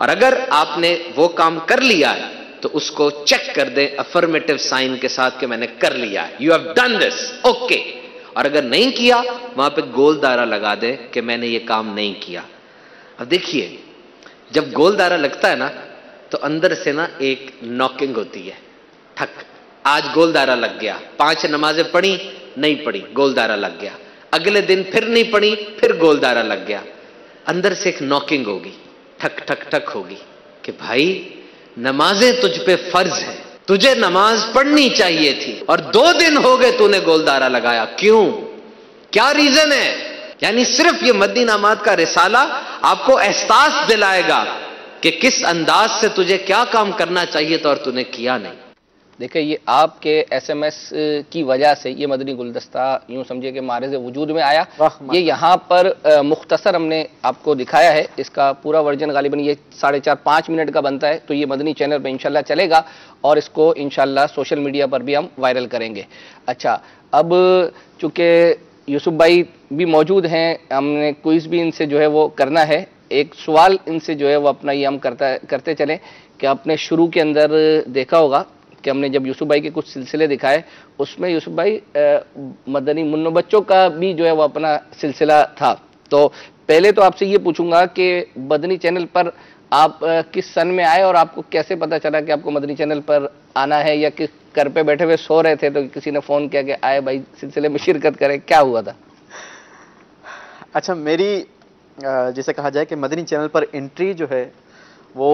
और अगर आपने वो काम कर लिया है तो उसको चेक कर दें अफर्मेटिव साइन के साथ कि मैंने कर लिया है, you have done this, okay. और अगर नहीं किया वहां पे गोल दायरा लगा दे कि मैंने ये काम नहीं किया। अब देखिए जब गोल दायरा लगता है ना तो अंदर से ना एक नॉकिंग होती है, ठक, आज गोल दायरा लग गया, 5 नमाजें पढ़ी नहीं पढ़ी, गोल दायरा लग गया, अगले दिन फिर नहीं पढ़ी, फिर गोल दायरा लग गया। अंदर से एक नॉकिंग होगी, ठक ठक ठक होगी कि भाई नमाजें तुझ पे फर्ज है, तुझे नमाज पढ़नी चाहिए थी और 2 दिन हो गए तूने गोलदारा लगाया, क्यों, क्या रीजन है? यानी सिर्फ ये मदनी इनामात का रिसाला आपको एहसास दिलाएगा कि किस अंदाज से तुझे क्या काम करना चाहिए था और तूने किया नहीं। देखिए ये आपके SMS की वजह से ये मदनी गुलदस्ता यूं समझिए कि मारिज़ वजूद में आया। ये यहाँ पर मुख्तसर हमने आपको दिखाया है, इसका पूरा वर्जन गालिबन ये 4.5-5 मिनट का बनता है। तो ये मदनी चैनल पर इंशाल्लाह चलेगा और इसको इंशाल्लाह सोशल मीडिया पर भी हम वायरल करेंगे। अच्छा, अब चूँकि यूसुफ भाई भी मौजूद हैं, हमने क्विज़ भी इनसे जो है वो करना है। एक सवाल इनसे जो है वो अपना ये हम करते चलें कि आपने शुरू के अंदर देखा होगा कि हमने जब यूसुफ भाई के कुछ सिलसिले दिखाए उसमें यूसुफ भाई मदनी मुन्नो बच्चों का भी जो है वो अपना सिलसिला था। तो पहले तो आपसे ये पूछूंगा कि मदनी चैनल पर आप किस सन में आए और आपको कैसे पता चला कि आपको मदनी चैनल पर आना है, या कि घर पे बैठे हुए सो रहे थे तो किसी ने फ़ोन किया कि आए भाई सिलसिले में शिरकत करें, क्या हुआ था? अच्छा, मेरी जिसे कहा जाए कि मदनी चैनल पर एंट्री जो है वो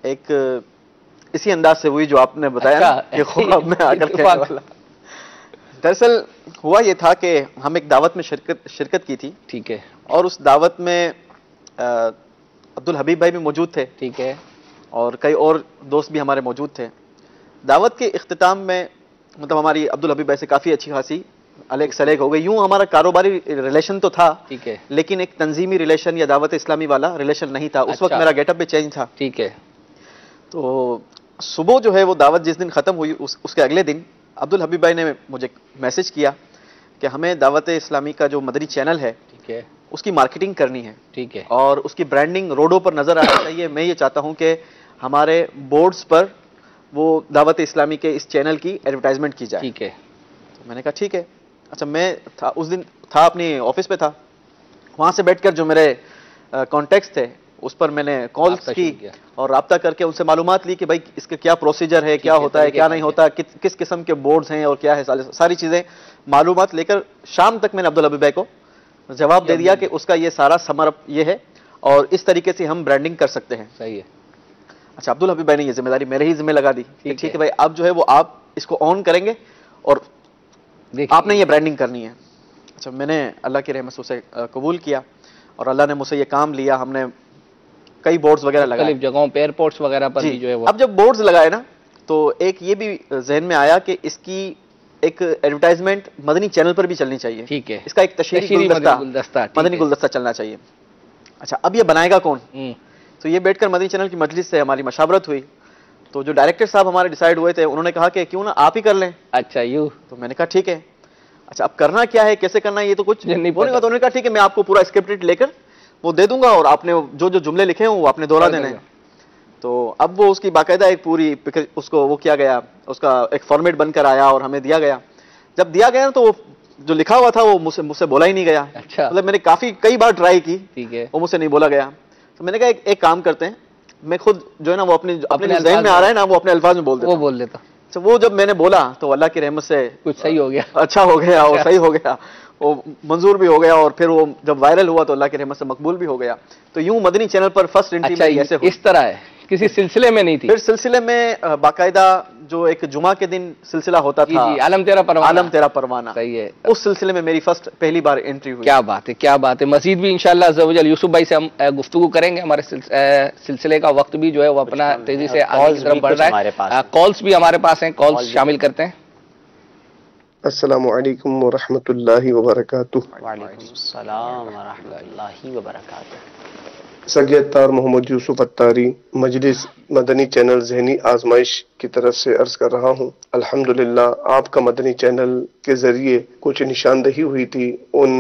एक इसी अंदाज से हुई जो आपने बताया कि ख्वाब में आकर के वाला। दरअसल हुआ ये था कि हम एक दावत में शिरकत की थी, ठीक है, और उस दावत में अब्दुल हबीब भाई भी मौजूद थे, ठीक है, और कई और दोस्त भी हमारे मौजूद थे। दावत के इख्तिताम में मतलब हमारी अब्दुल हबीब भाई से काफ़ी अच्छी खासी अलग सलेग हो गई। यूं हमारा कारोबारी रिलेशन तो था, ठीक है, लेकिन एक तंजीमी रिलेशन या दावत इस्लामी वाला रिलेशन नहीं था। उस वक्त मेरा गेटअप भी चेंज था, ठीक है। तो सुबह जो है वो दावत जिस दिन ख़त्म हुई उसके अगले दिन अब्दुल हबीब भाई ने मुझे मैसेज किया कि हमें दावत इस्लामी का जो मदनी चैनल है, ठीक है, उसकी मार्केटिंग करनी है, ठीक है, और उसकी ब्रांडिंग रोडों पर नजर आनी चाहिए। मैं ये चाहता हूं कि हमारे बोर्ड्स पर वो दावत इस्लामी के इस चैनल की एडवर्टाइजमेंट की जाए। ठीक है। तो मैंने कहा ठीक है। अच्छा, मैं था उस दिन था अपनी ऑफिस पे था, वहां से बैठकर जो मेरे कॉन्टेक्ट्स थे उस पर मैंने कॉल्स की और राब्ता करके उनसे मालूमात ली कि भाई इसका क्या प्रोसीजर है, क्या होता है, क्या नहीं होता, किस किस्म के बोर्ड्स हैं और क्या है, सारी चीजें मालूमात लेकर शाम तक मैंने अब्दुल हबीब भाई को जवाब दे दिया कि उसका ये सारा समर ये है और इस तरीके से हम ब्रांडिंग कर सकते हैं। सही है। अच्छा, अब्दुल हबीब भाई ने ये जिम्मेदारी मेरे ही जिम्मे लगा दी। ठीक है भाई, अब जो है वो आप इसको ऑन करेंगे और आपने ये ब्रांडिंग करनी है। अच्छा, मैंने अल्लाह की रहमत से उसे कबूल किया और अल्लाह ने मुझसे ये काम लिया। हमने कई बोर्ड्स वगैरह लगाए जगहों पे, एयरपोर्ट्स वगैरह पर भी जो है वो। अब जब बोर्ड्स लगाए ना तो एक ये भी जहन में आया कि इसकी एक एडवर्टाइजमेंट मदनी चैनल पर भी चलनी चाहिए। ठीक है, इसका एक तशहीरी गुलदस्ता मदनी गुलदस्ता चलना चाहिए। अच्छा, अब ये बनाएगा कौन? तो ये बैठकर मदनी चैनल की मजलिस से हमारी मशावरत हुई, तो जो डायरेक्टर साहब हमारे डिसाइड हुए थे उन्होंने कहा कि क्यों ना आप ही कर लें। अच्छा, यूं? तो मैंने कहा ठीक है। अच्छा, अब करना क्या है, कैसे करना है, ये तो कुछ नहीं बोलेगा। तो उन्होंने कहा ठीक है, मैं आपको पूरा स्क्रिप्टेड लेकर वो दे दूंगा और आपने जो जो जुमले लिखे हैं वो आपने दोहरा देने हैं। तो अब वो उसकी बाकायदा एक पूरी उसको वो किया गया, उसका एक फॉर्मेट बनकर आया और हमें दिया गया। जब दिया गया तो वो जो लिखा हुआ था वो मुझसे बोला ही नहीं गया। अच्छा, मतलब मैंने कई बार ट्राई की, ठीक है, वो मुझसे नहीं बोला गया। तो मैंने कहा एक काम करते हैं, मैं खुद जो है ना वो अपने ज़हन में आ रहा है ना वो अपने अल्फाज में बोल देता। तो वो जब मैंने बोला तो अल्लाह की रहमत से कुछ सही हो गया, अच्छा हो गया और सही हो गया, वो मंजूर भी हो गया और फिर वो जब वायरल हुआ तो अल्लाह की रहमत से मकबूल भी हो गया। तो यूं मदनी चैनल पर फर्स्ट एंट्री में ऐसे इस तरह है, किसी सिलसिले में नहीं थी। फिर सिलसिले में बाकायदा जो एक जुमा के दिन सिलसिला होता था, आलम तेरा परवाना, सही है, उस सिलसिले में मेरी पहली बार एंट्री हुई। क्या बात है, क्या बात है। मजीद भी इंशाअल्लाह अज़्ज़ा वजल यूसुफ भाई से हम गुफ्तगू करेंगे। हमारे सिलसिले का वक्त भी जो है वो अपना तेजी से आगे की तरफ बढ़ रहा है। कॉल्स भी हमारे पास हैं, कॉल्स शामिल करते हैं। अस्सलामु अलैकुम व रहमतुल्लाहि व बरकातुहू। वालेकुम अस्सलाम व रहमतुल्लाहि व बरकातुहू। सगीयतार मोहम्मद यूसुफ अत्तारी, मजलिस मदनी चैनल ज़हनी आजमाइश की तरफ से अर्ज कर रहा हूँ। अल्हम्दुलिल्लाह आपका मदनी चैनल के जरिए कुछ निशानदही हुई थी उन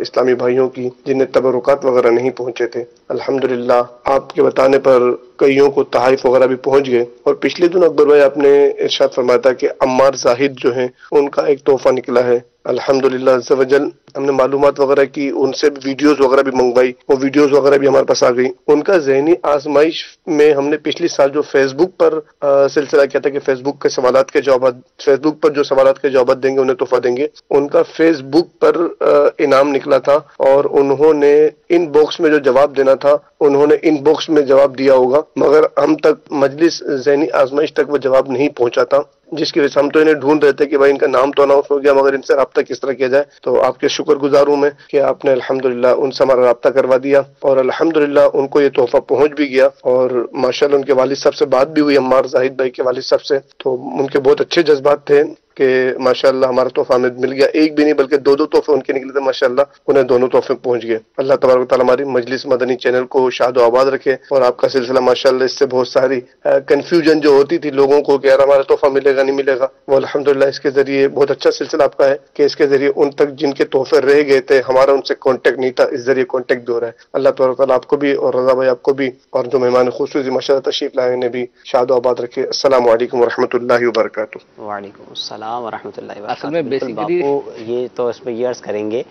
इस्लामी भाइयों की जिन्हें तबरुकात वगैरह नहीं पहुँचे थे। अल्हम्दुलिल्लाह आपके बताने पर कईयों को तहाइफ वगैरह भी पहुँच गए। और पिछले दिन अकबर भाई आपने इरशाद फरमाया था कि अम्मार जाहिद जो है उनका एक तोहफा निकला है। अल्हम्दुलिल्लाह अज़्ज़ा वजल हमने मालूमात वगैरह की, उनसे वीडियोस वगैरह भी मंगवाई, वो वीडियोस वगैरह भी हमारे पास आ गई। उनका ज़हनी आजमाइश में हमने पिछले साल जो फेसबुक पर सिलसिला किया था कि फेसबुक के सवालात के जवाब, फेसबुक पर जो सवालात के जवाब देंगे उन्हें तोहफा देंगे, उनका फेसबुक पर इनाम निकला था और उन्होंने इनबॉक्स में जो जवाब देना था उन्होंने इनबॉक्स में जवाब दिया होगा, मगर हम तक मजलिस ज़हनी आजमाइश तक वो जवाब नहीं पहुंचा था, जिसकी वजह से हम तो इन्हें ढूंढ रहे थे कि भाई इनका नाम तो अनाउंस हो गया मगर इनसे रब्ता किस तरह किया जाए। तो आपके शुक्रगुजार हूं मैं कि आपने अल्हम्दुलिल्लाह उनसे हमारा रब्ता करवा दिया और अल्हम्दुलिल्लाह उनको ये तोहफा पहुंच भी गया। और माशाल्लाह उनके वालिद साहब से बात भी हुई, अम्मार जाहिद भाई के वालिद साहब से, तो उनके बहुत अच्छे जज्बात थे कि माशाल्लाह हमारा तोहफा हमें मिल गया। एक भी नहीं बल्कि दो तोहफे उनके निकले थे, माशाल्लाह उन्हें दोनों तोहफे पहुंच गए। अल्लाह तबारक व तआला हमारी मजलिस मदनी चैनल को शाद आबाद रखे और आपका सिलसिला माशाल्लाह इससे बहुत सारी कंफ्यूजन जो होती थी लोगों को कि यार हमारा तोहफा मिलेगा नहीं मिलेगा, वो अल्हम्दुलिल्लाह इसके जरिए बहुत अच्छा सिलसिला आपका है कि इसके जरिए उन तक जिनके तोहफे रह गए थे, हमारा उनसे कॉन्टेक्ट नहीं था, इस जरिए कॉन्टेक्ट भी हो रहा है। अल्लाह तबारक व तआला आपको भी और रजा भाई आपको भी और जो मेहमान खुसूसी माशाल्लाह तशरीफ लाए ने भी शाद आबाद रखे। अस्सलामु अलैकुम व रहमतुल्लाहि व बरकातुहू। वालेकुम अस्सलाम व रहमतुल्लाहि। असल में बेसिकली ये तो इसमें ये अर्ज करेंगे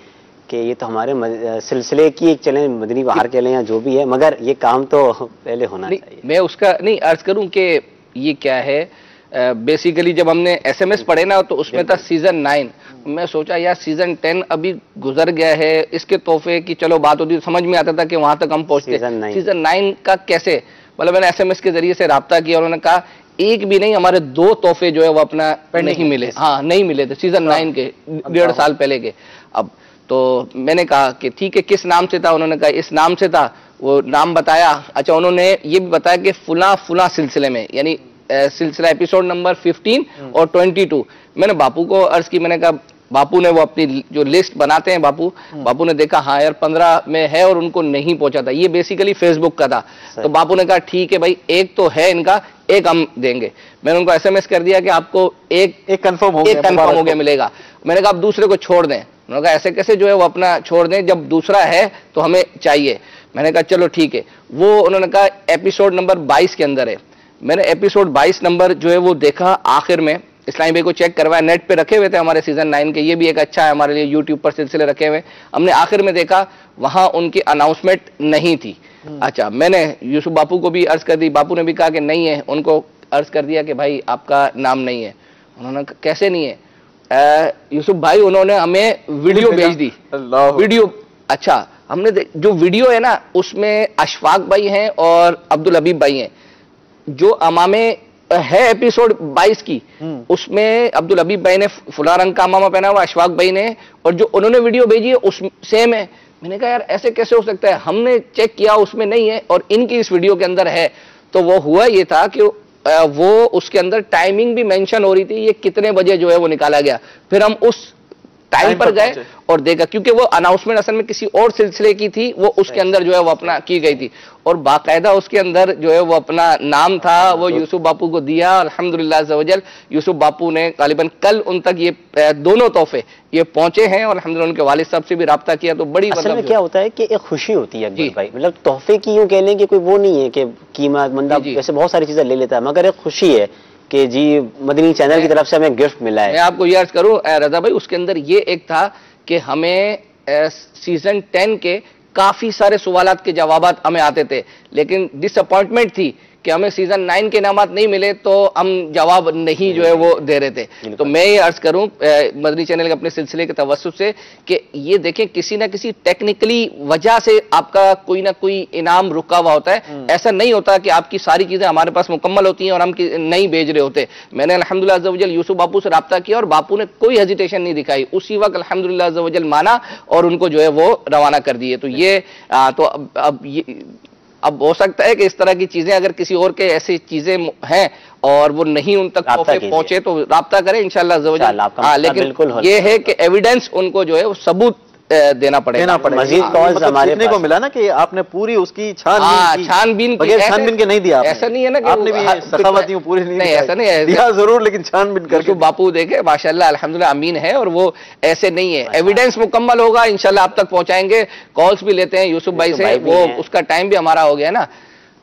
कि ये तो हमारे सिलसिले की एक चलें मदनी बाहर चलें या जो भी है, मगर ये काम तो पहले होना चाहिए। मैं उसका नहीं अर्ज करूं कि ये क्या है। बेसिकली जब हमने एसएमएस पढ़े ना तो उसमें था सीजन 9। मैं सोचा यार सीजन 10 अभी गुजर गया है, इसके तोहफे की चलो बात होती, समझ में आता था कि वहां तक हम पहुंचते। सीजन 9 का कैसे, मतलब मैंने एसएमएस के जरिए से राब्ता किया, उन्होंने कहा एक भी नहीं, हमारे 2 तोहफे जो है वो अपना नहीं मिले। हाँ, नहीं मिले थे सीजन 9 के, 1.5 साल पहले के। अब तो मैंने कहा कि ठीक है, किस नाम से था? उन्होंने कहा इस नाम से था, वो नाम बताया। अच्छा, उन्होंने ये भी बताया कि फुला सिलसिले में, यानी सिलसिला एपिसोड नंबर 15 और 22। मैंने बापू को अर्ज की, मैंने कहा बापू ने वो अपनी जो लिस्ट बनाते हैं बापू ने देखा हाँ यार 15 में है और उनको नहीं पहुंचा था, ये बेसिकली फेसबुक का था। तो बापू ने कहा ठीक है भाई, एक तो है इनका, एक हम देंगे। मैंने उनको SMS कर दिया कि आपको एक कंफर्म हो गया मिलेगा। मैंने कहा आप दूसरे को छोड़ दें। उन्होंने कहा ऐसे कैसे जो है वो अपना छोड़ दें, जब दूसरा है तो हमें चाहिए। मैंने कहा चलो ठीक है। वो उन्होंने कहा एपिसोड नंबर 22 के अंदर है। मैंने एपिसोड 22 नंबर जो है वो देखा, आखिर में इस्लामी भाई को चेक करवाया, नेट पे रखे हुए थे हमारे सीजन 9 के, ये भी एक अच्छा है हमारे लिए, यूट्यूब पर सिलसिले रखे हुए। हमने आखिर में देखा वहां उनकी अनाउंसमेंट नहीं थी। अच्छा, मैंने यूसुफ बापू को भी अर्ज कर दी, बापू ने भी कहा कि नहीं है, उनको अर्ज कर दिया कि भाई आपका नाम नहीं है। उन्होंने कहा कैसे नहीं है? यूसुफ भाई उन्होंने हमें वीडियो भेज दी, वीडियो। अच्छा, हमने जो वीडियो है ना उसमें अशफाक भाई हैं और अब्दुल हबीब भाई हैं। जो अमामे है एपिसोड 22 की, उसमें अब्दुल हबीब भाई ने फुला रंग का अमामा पहना हुआ, अशफाक भाई ने, और जो उन्होंने वीडियो भेजी है उस सेम है। मैंने कहा यार ऐसे कैसे हो सकता है, हमने चेक किया उसमें नहीं है और इनकी इस वीडियो के अंदर है। तो वो हुआ ये था कि वो उसके अंदर टाइमिंग भी मेंशन हो रही थी, ये कितने बजे जो है वो निकाला गया। फिर हम उस टाइम पर गए और देखा, क्योंकि वो अनाउंसमेंट असल में किसी और सिलसिले की थी, वो उसके अंदर जो है वो अपना की गई थी और बाकायदा उसके अंदर जो है वो अपना नाम था, वो यूसुफ बापू को दिया। अल्हम्दुलिल्लाह अज़्ज़वजल यूसुफ बापू ने गालिबन कल उन तक ये दोनों तोहफे ये पहुंचे हैं और अल्हम्दुलिल्लाह उनके वालिद साहब से भी रब्ता किया। तो बड़ी असल में क्या होता है कि एक खुशी होती है अकबर भाई, मतलब तोहफे की यूं कह लें कि कोई वो नहीं है कि कीमत बंदा वैसे बहुत सारी चीजें ले लेता है, मगर एक खुशी है कि जी मदनी चैनल की तरफ से हमें गिफ्ट मिला है। मैं आपको ये अर्ज करूं रजा भाई, उसके अंदर ये एक था कि हमें सीजन 10 के काफी सारे सवालात के जवाबात हमें आते थे, लेकिन डिसअपॉइंटमेंट थी कि हमें सीजन 9 के इनामात नहीं मिले तो हम जवाब नहीं जो है वो दे रहे थे। तो मैं ये अर्ज करूं मदनी चैनल के अपने सिलसिले के तवस्सुत से कि ये देखें किसी ना किसी टेक्निकली वजह से आपका कोई ना कोई इनाम रुका हुआ होता है। ऐसा नहीं होता कि आपकी सारी चीजें हमारे पास मुकम्मल होती हैं और हम नहीं भेज रहे होते। मैंने अल्हम्दुलिल्लाह अज़्ज़वजल यूसुफ बापू से रब्ता किया और बापू ने कोई हेजिटेशन नहीं दिखाई, उसी वक्त अल्हम्दुलिल्लाह अज़्ज़वजल माना और उनको जो है वो रवाना कर दिए। तो ये अब हो सकता है कि इस तरह की चीजें अगर किसी और के ऐसी चीजें हैं और वो नहीं उन तक पहुंचे तो राब्ता करें इंशाअल्लाह अज़्ज़वजल। हाँ, लेकिन ये है कि एविडेंस उनको जो है वो सबूत देना पड़ेगा। मजीद कॉल्स हमारे सीखने को मिला ना कि आपने पूरी उसकी छानबीन के नहीं दिया, ऐसा नहीं है ना कि आपने भी सखावतियों पूरी नहीं, ऐसा नहीं है, दिया जरूर लेकिन छानबीन करके। बापू देखे माशाल्लाह अल्हम्दुलिल्लाह अमीन है और वो ऐसे नहीं है। एविडेंस मुकम्मल होगा इंशाल्लाह आप तक पहुंचाएंगे। कॉल्स भी लेते हैं यूसुफ भाई से, वो उसका टाइम भी हमारा हो गया ना।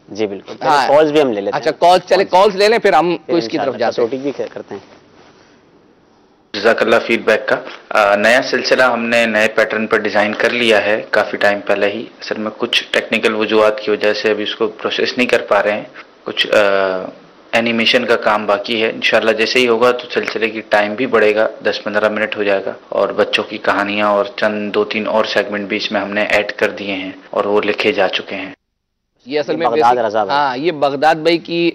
जी बिल्कुल, कॉल्स भी हम ले लेते हैं। अच्छा कॉल्स, चले कॉल्स ले लें फिर हम इसकी तरफ जाते हैं, भी करते हैं। जज़ाकल्लाह फीडबैक का नया सिलसिला हमने नए पैटर्न पर डिज़ाइन कर लिया है काफ़ी टाइम पहले ही। असल में कुछ टेक्निकल वजूहात की वजह से अभी उसको प्रोसेस नहीं कर पा रहे हैं, कुछ एनिमेशन का काम बाकी है। इंशाल्लाह जैसे ही होगा तो सिलसिले की टाइम भी बढ़ेगा, 10-15 मिनट हो जाएगा और बच्चों की कहानियाँ और चंद 2-3 और सेगमेंट बीच में हमने ऐड कर दिए हैं और वो लिखे जा चुके हैं। ये असल में हाँ, ये बगदाद भाई की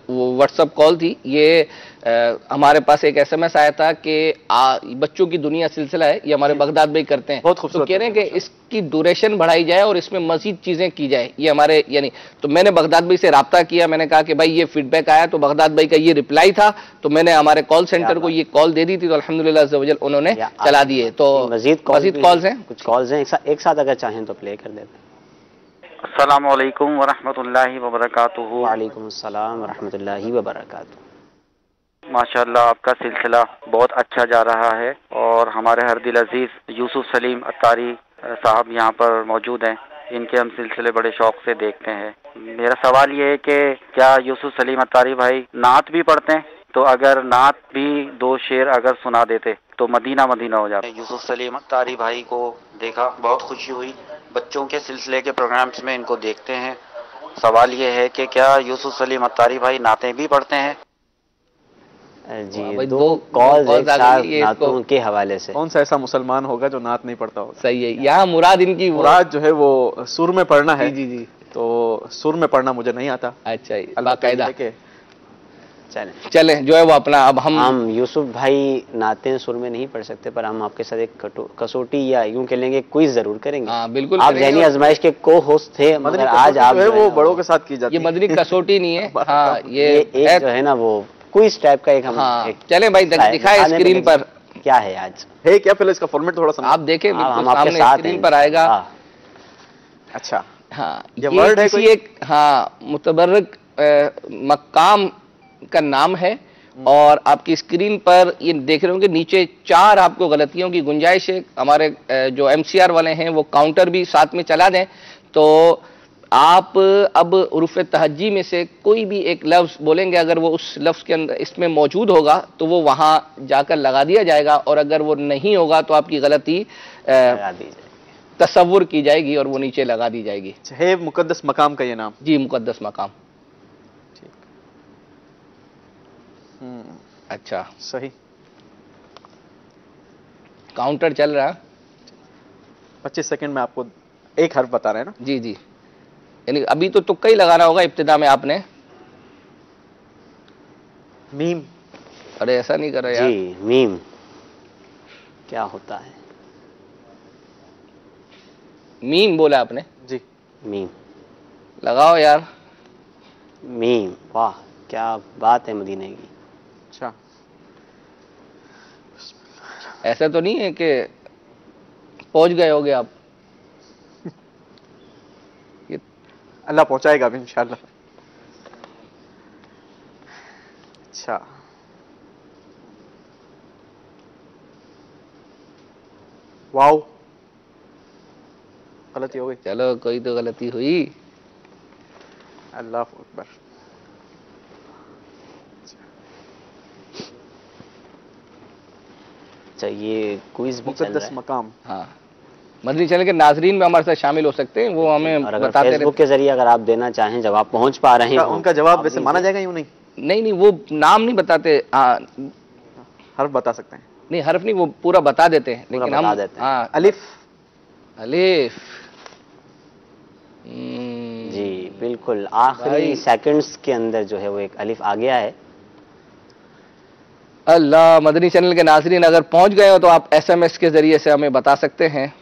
व्हाट्सएप कॉल थी। ये हमारे पास एक SMS आया था कि बच्चों की दुनिया सिलसिला है, ये हमारे बगदाद भाई करते हैं। बहुत खूबसूरत। तो कह रहे हैं कि इसकी ड्यूरेशन बढ़ाई जाए और इसमें मजीद चीजें की जाए, ये हमारे यानी। तो मैंने बगदाद भाई से रब्ता किया, मैंने कहा कि भाई ये फीडबैक आया, तो बगदाद भाई का ये रिप्लाई था। तो मैंने हमारे कॉल सेंटर को ये कॉल दे दी थी, तो अल्हम्दुलिल्लाह अज़्ज़वजल उन्होंने चला दिए। तो मजीद कॉल्स हैं, कुछ कॉल्स हैं, एक साथ अगर चाहें तो प्ले कर देते हैं। अस्सलाम वालेकुम व रहमतुल्लाहि व बरकातुहू। वालेकुम अस्सलाम व रहमतुल्लाहि व बरकातुहू। माशाअल्लाह आपका सिलसिला बहुत अच्छा जा रहा है और हमारे हर दिल अजीज यूसुफ सलीम अत्तारी साहब यहाँ पर मौजूद हैं, इनके हम सिलसिले बड़े शौक से देखते हैं। मेरा सवाल ये है कि क्या यूसुफ सलीम अत्तारी भाई नात भी पढ़ते हैं? तो अगर नात भी 2 शेर अगर सुना देते तो मदीना मदीना हो जाता। यूसुफ सलीम अत्तारी भाई को देखा, बहुत खुशी हुई। बच्चों के सिलसिले के प्रोग्राम्स में इनको देखते हैं। सवाल ये है कि क्या यूसुफ सलीम अत्तारी भाई नातें भी पढ़ते हैं? जी, 2 कॉल्स एक साथ नातों के हवाले से। कौन सा ऐसा मुसलमान होगा जो नात नहीं पढ़ता होगा? सही है, यहाँ मुराद इनकी मुराद जो है वो सुर में पढ़ना है। जी जी, तो सुर में पढ़ना मुझे नहीं आता। अच्छा, बाकायदा चले जो है वो अपना। अब हम यूसुफ भाई नाते सुर में नहीं पढ़ सकते, पर हम आपके साथ एक कसौटी या यूं कह लेंगे क्विज जरूर करेंगे। हाँ बिल्कुल, आप ज़हनी आजमाइश के को होस्ट थे, मगर आज आप वो बड़ों के साथ की जाती है। ये मदनी कसौटी नहीं है। हाँ, ये एक जो है ना वो क्विज टाइप का एक हम। हाँ, चले भाई दिखाए स्क्रीन पर क्या है आज, है क्या? पहले इसका फॉर्मेट थोड़ा समझ। आप देखें, हम सामने आपके साथ स्क्रीन हैं। पर आएगा। अच्छा, हाँ, ये वर्ड है किसी कोई? एक मुतबर्रक मकाम का नाम है, और आपकी स्क्रीन पर ये देख रहे होंगे नीचे 4 आपको गलतियों की गुंजाइश है। हमारे जो MCR वाले हैं वो काउंटर भी साथ में चला दें, तो आप अब उरूफ तहज्जी में से कोई भी एक लफ्ज़ बोलेंगे, अगर वो उस लफ्ज़ के अंदर इसमें मौजूद होगा तो वो वहाँ जाकर लगा दिया जाएगा, और अगर वो नहीं होगा तो आपकी गलती तसव्वुर की जाएगी और वो नीचे लगा दी जाएगी। है मुकद्दस मकाम का ये नाम? जी, मुकद्दस मकाम। अच्छा, सही। काउंटर चल रहा है। 25 सेकंड में आपको एक हर्फ बता रहे हैं ना? जी जी, यानी अभी तो तुक्का ही लगाना होगा इब्तिदा में आपने। मीम। अरे ऐसा नहीं कर रहे यार। जी, मीम क्या होता है? मीम बोला आपने? जी, मीम लगाओ यार। मीम, वाह क्या बात है मदीने की। अच्छा, ऐसा तो नहीं है कि पहुंच गए होगे आप? अल्लाह पहुंचाएगा अब इंशाल्लाह। अच्छा, वाओ, गलती हो गई। चलो, कोई तो गलती हुई। अल्लाह अकबर। अच्छा, ये क्विज भी चल रहा है। मकाम। हाँ, मदनी चैनल के नाजरीन में हमारे साथ शामिल हो सकते हैं, वो हमें और अगर बताते फेसबुक के जरिए अगर आप देना चाहें, जब आप पहुंच पा रहे हैं उनका जवाब वैसे माना जाएगा यूं नहीं? नहीं, वो नाम नहीं बताते। हर्फ बता सकते हैं? नहीं, हर्फ नहीं, वो पूरा बता देते हैं, लेकिन हम हाँ, अलिफ। अलिफ। जी बिल्कुल, आखिरी सेकंड्स के अंदर जो है वो एक अलिफ आ गया है। अल्लाह, मदनी चैनल के नाजरीन अगर पहुंच गए हो तो आप SMS के जरिए से हमें बता सकते हैं।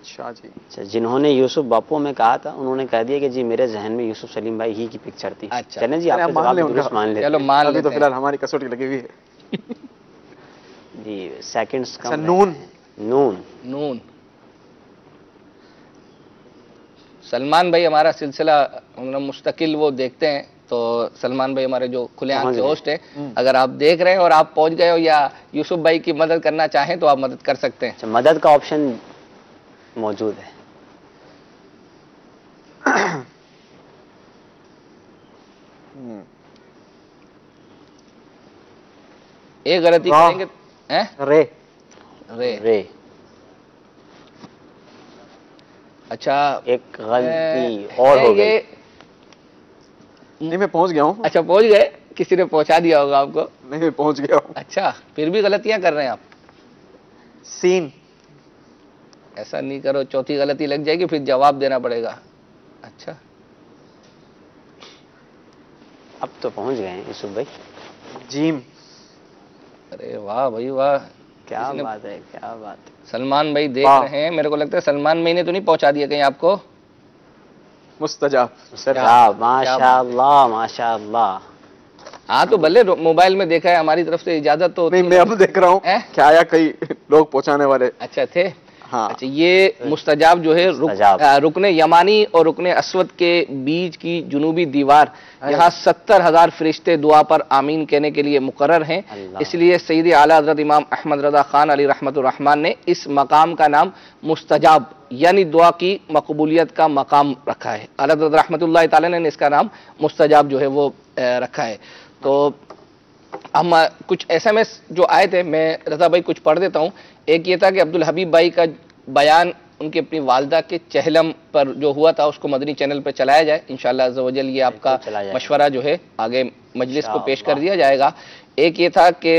अच्छा जी। अच्छा, जिन्होंने यूसुफ बापू में कहा था उन्होंने कह दिया कि जी मेरे जहन में यूसुफ सलीम भाई ही की पिक्चर थी। अच्छा, चलें जी, आप मान लेते। चलो मान लेते। अभी तो फिलहाल हमारी कसौटी लगी हुई है। जी, सेकंड्स कम। नून। नून। नून। सलमान भाई हमारा सिलसिला मुस्तकिल वो देखते हैं, तो सलमान भाई हमारे जो खुले आंख के होस्ट है, अगर आप देख रहे हैं और आप पहुंच गए हो या यूसुफ भाई की मदद करना चाहें तो आप मदद कर सकते हैं। अच्छा, मदद का ऑप्शन मौजूद है। एक गलती करेंगे हैं? रे। रे। रे। अच्छा, एक गलती और हो गई। नहीं, मैं पहुंच गया हूँ। अच्छा, पहुंच गए, किसी ने पहुंचा दिया होगा आपको? नहीं, मैं पहुंच गया हूँ। अच्छा, फिर भी गलतियां कर रहे हैं आप। सीन। ऐसा नहीं करो, चौथी गलती लग जाएगी, फिर जवाब देना पड़ेगा। अच्छा, अब तो पहुंच गए हैं यूसुफ भाई। जीम। अरे वाह भाई वाह, क्या बात है, क्या बात है। सलमान भाई देख रहे हैं, मेरे को लगता है सलमान भाई ने तो नहीं पहुंचा दिया कहीं आपको? मुस्तजाब। माशाअल्लाह माशाअल्लाह। हाँ, तो भले मोबाइल में देखा है, हमारी तरफ से इजाजत तो नहीं, मैं अब देख रहा हूँ क्या आया, कई लोग पहुंचाने वाले। अच्छा थे। हाँ। अच्छा, ये मुस्तजाब जो है रुकने यमानी और रुकने अस्वद के बीच की जुनूबी दीवार, यहाँ 70,000 फरिश्ते दुआ पर आमीन कहने के लिए मुकर्रर हैं। इसलिए सईद आला हज़रत इमाम अहमद रज़ा खान अली रहमतुर रहमान ने इस मकाम का नाम मुस्तजाब यानी दुआ की मकबूलियत का मकाम रखा है। आला हज़रत रहमतुल्लाह तआला ने इसका नाम मुस्तजाब जो है वो रखा है। तो हम कुछ SMS जो आए थे, मैं रज़ा भाई कुछ पढ़ देता हूँ। एक ये था कि अब्दुल हबीब भाई का बयान उनकी अपनी वालदा के चहलम पर जो हुआ था उसको मदनी चैनल पर चलाया जाए इंशाअल्लाह अज़्ज़ व जल। ये आपका मशवरा जो है आगे मजलिस को पेश कर दिया जाएगा। एक ये था कि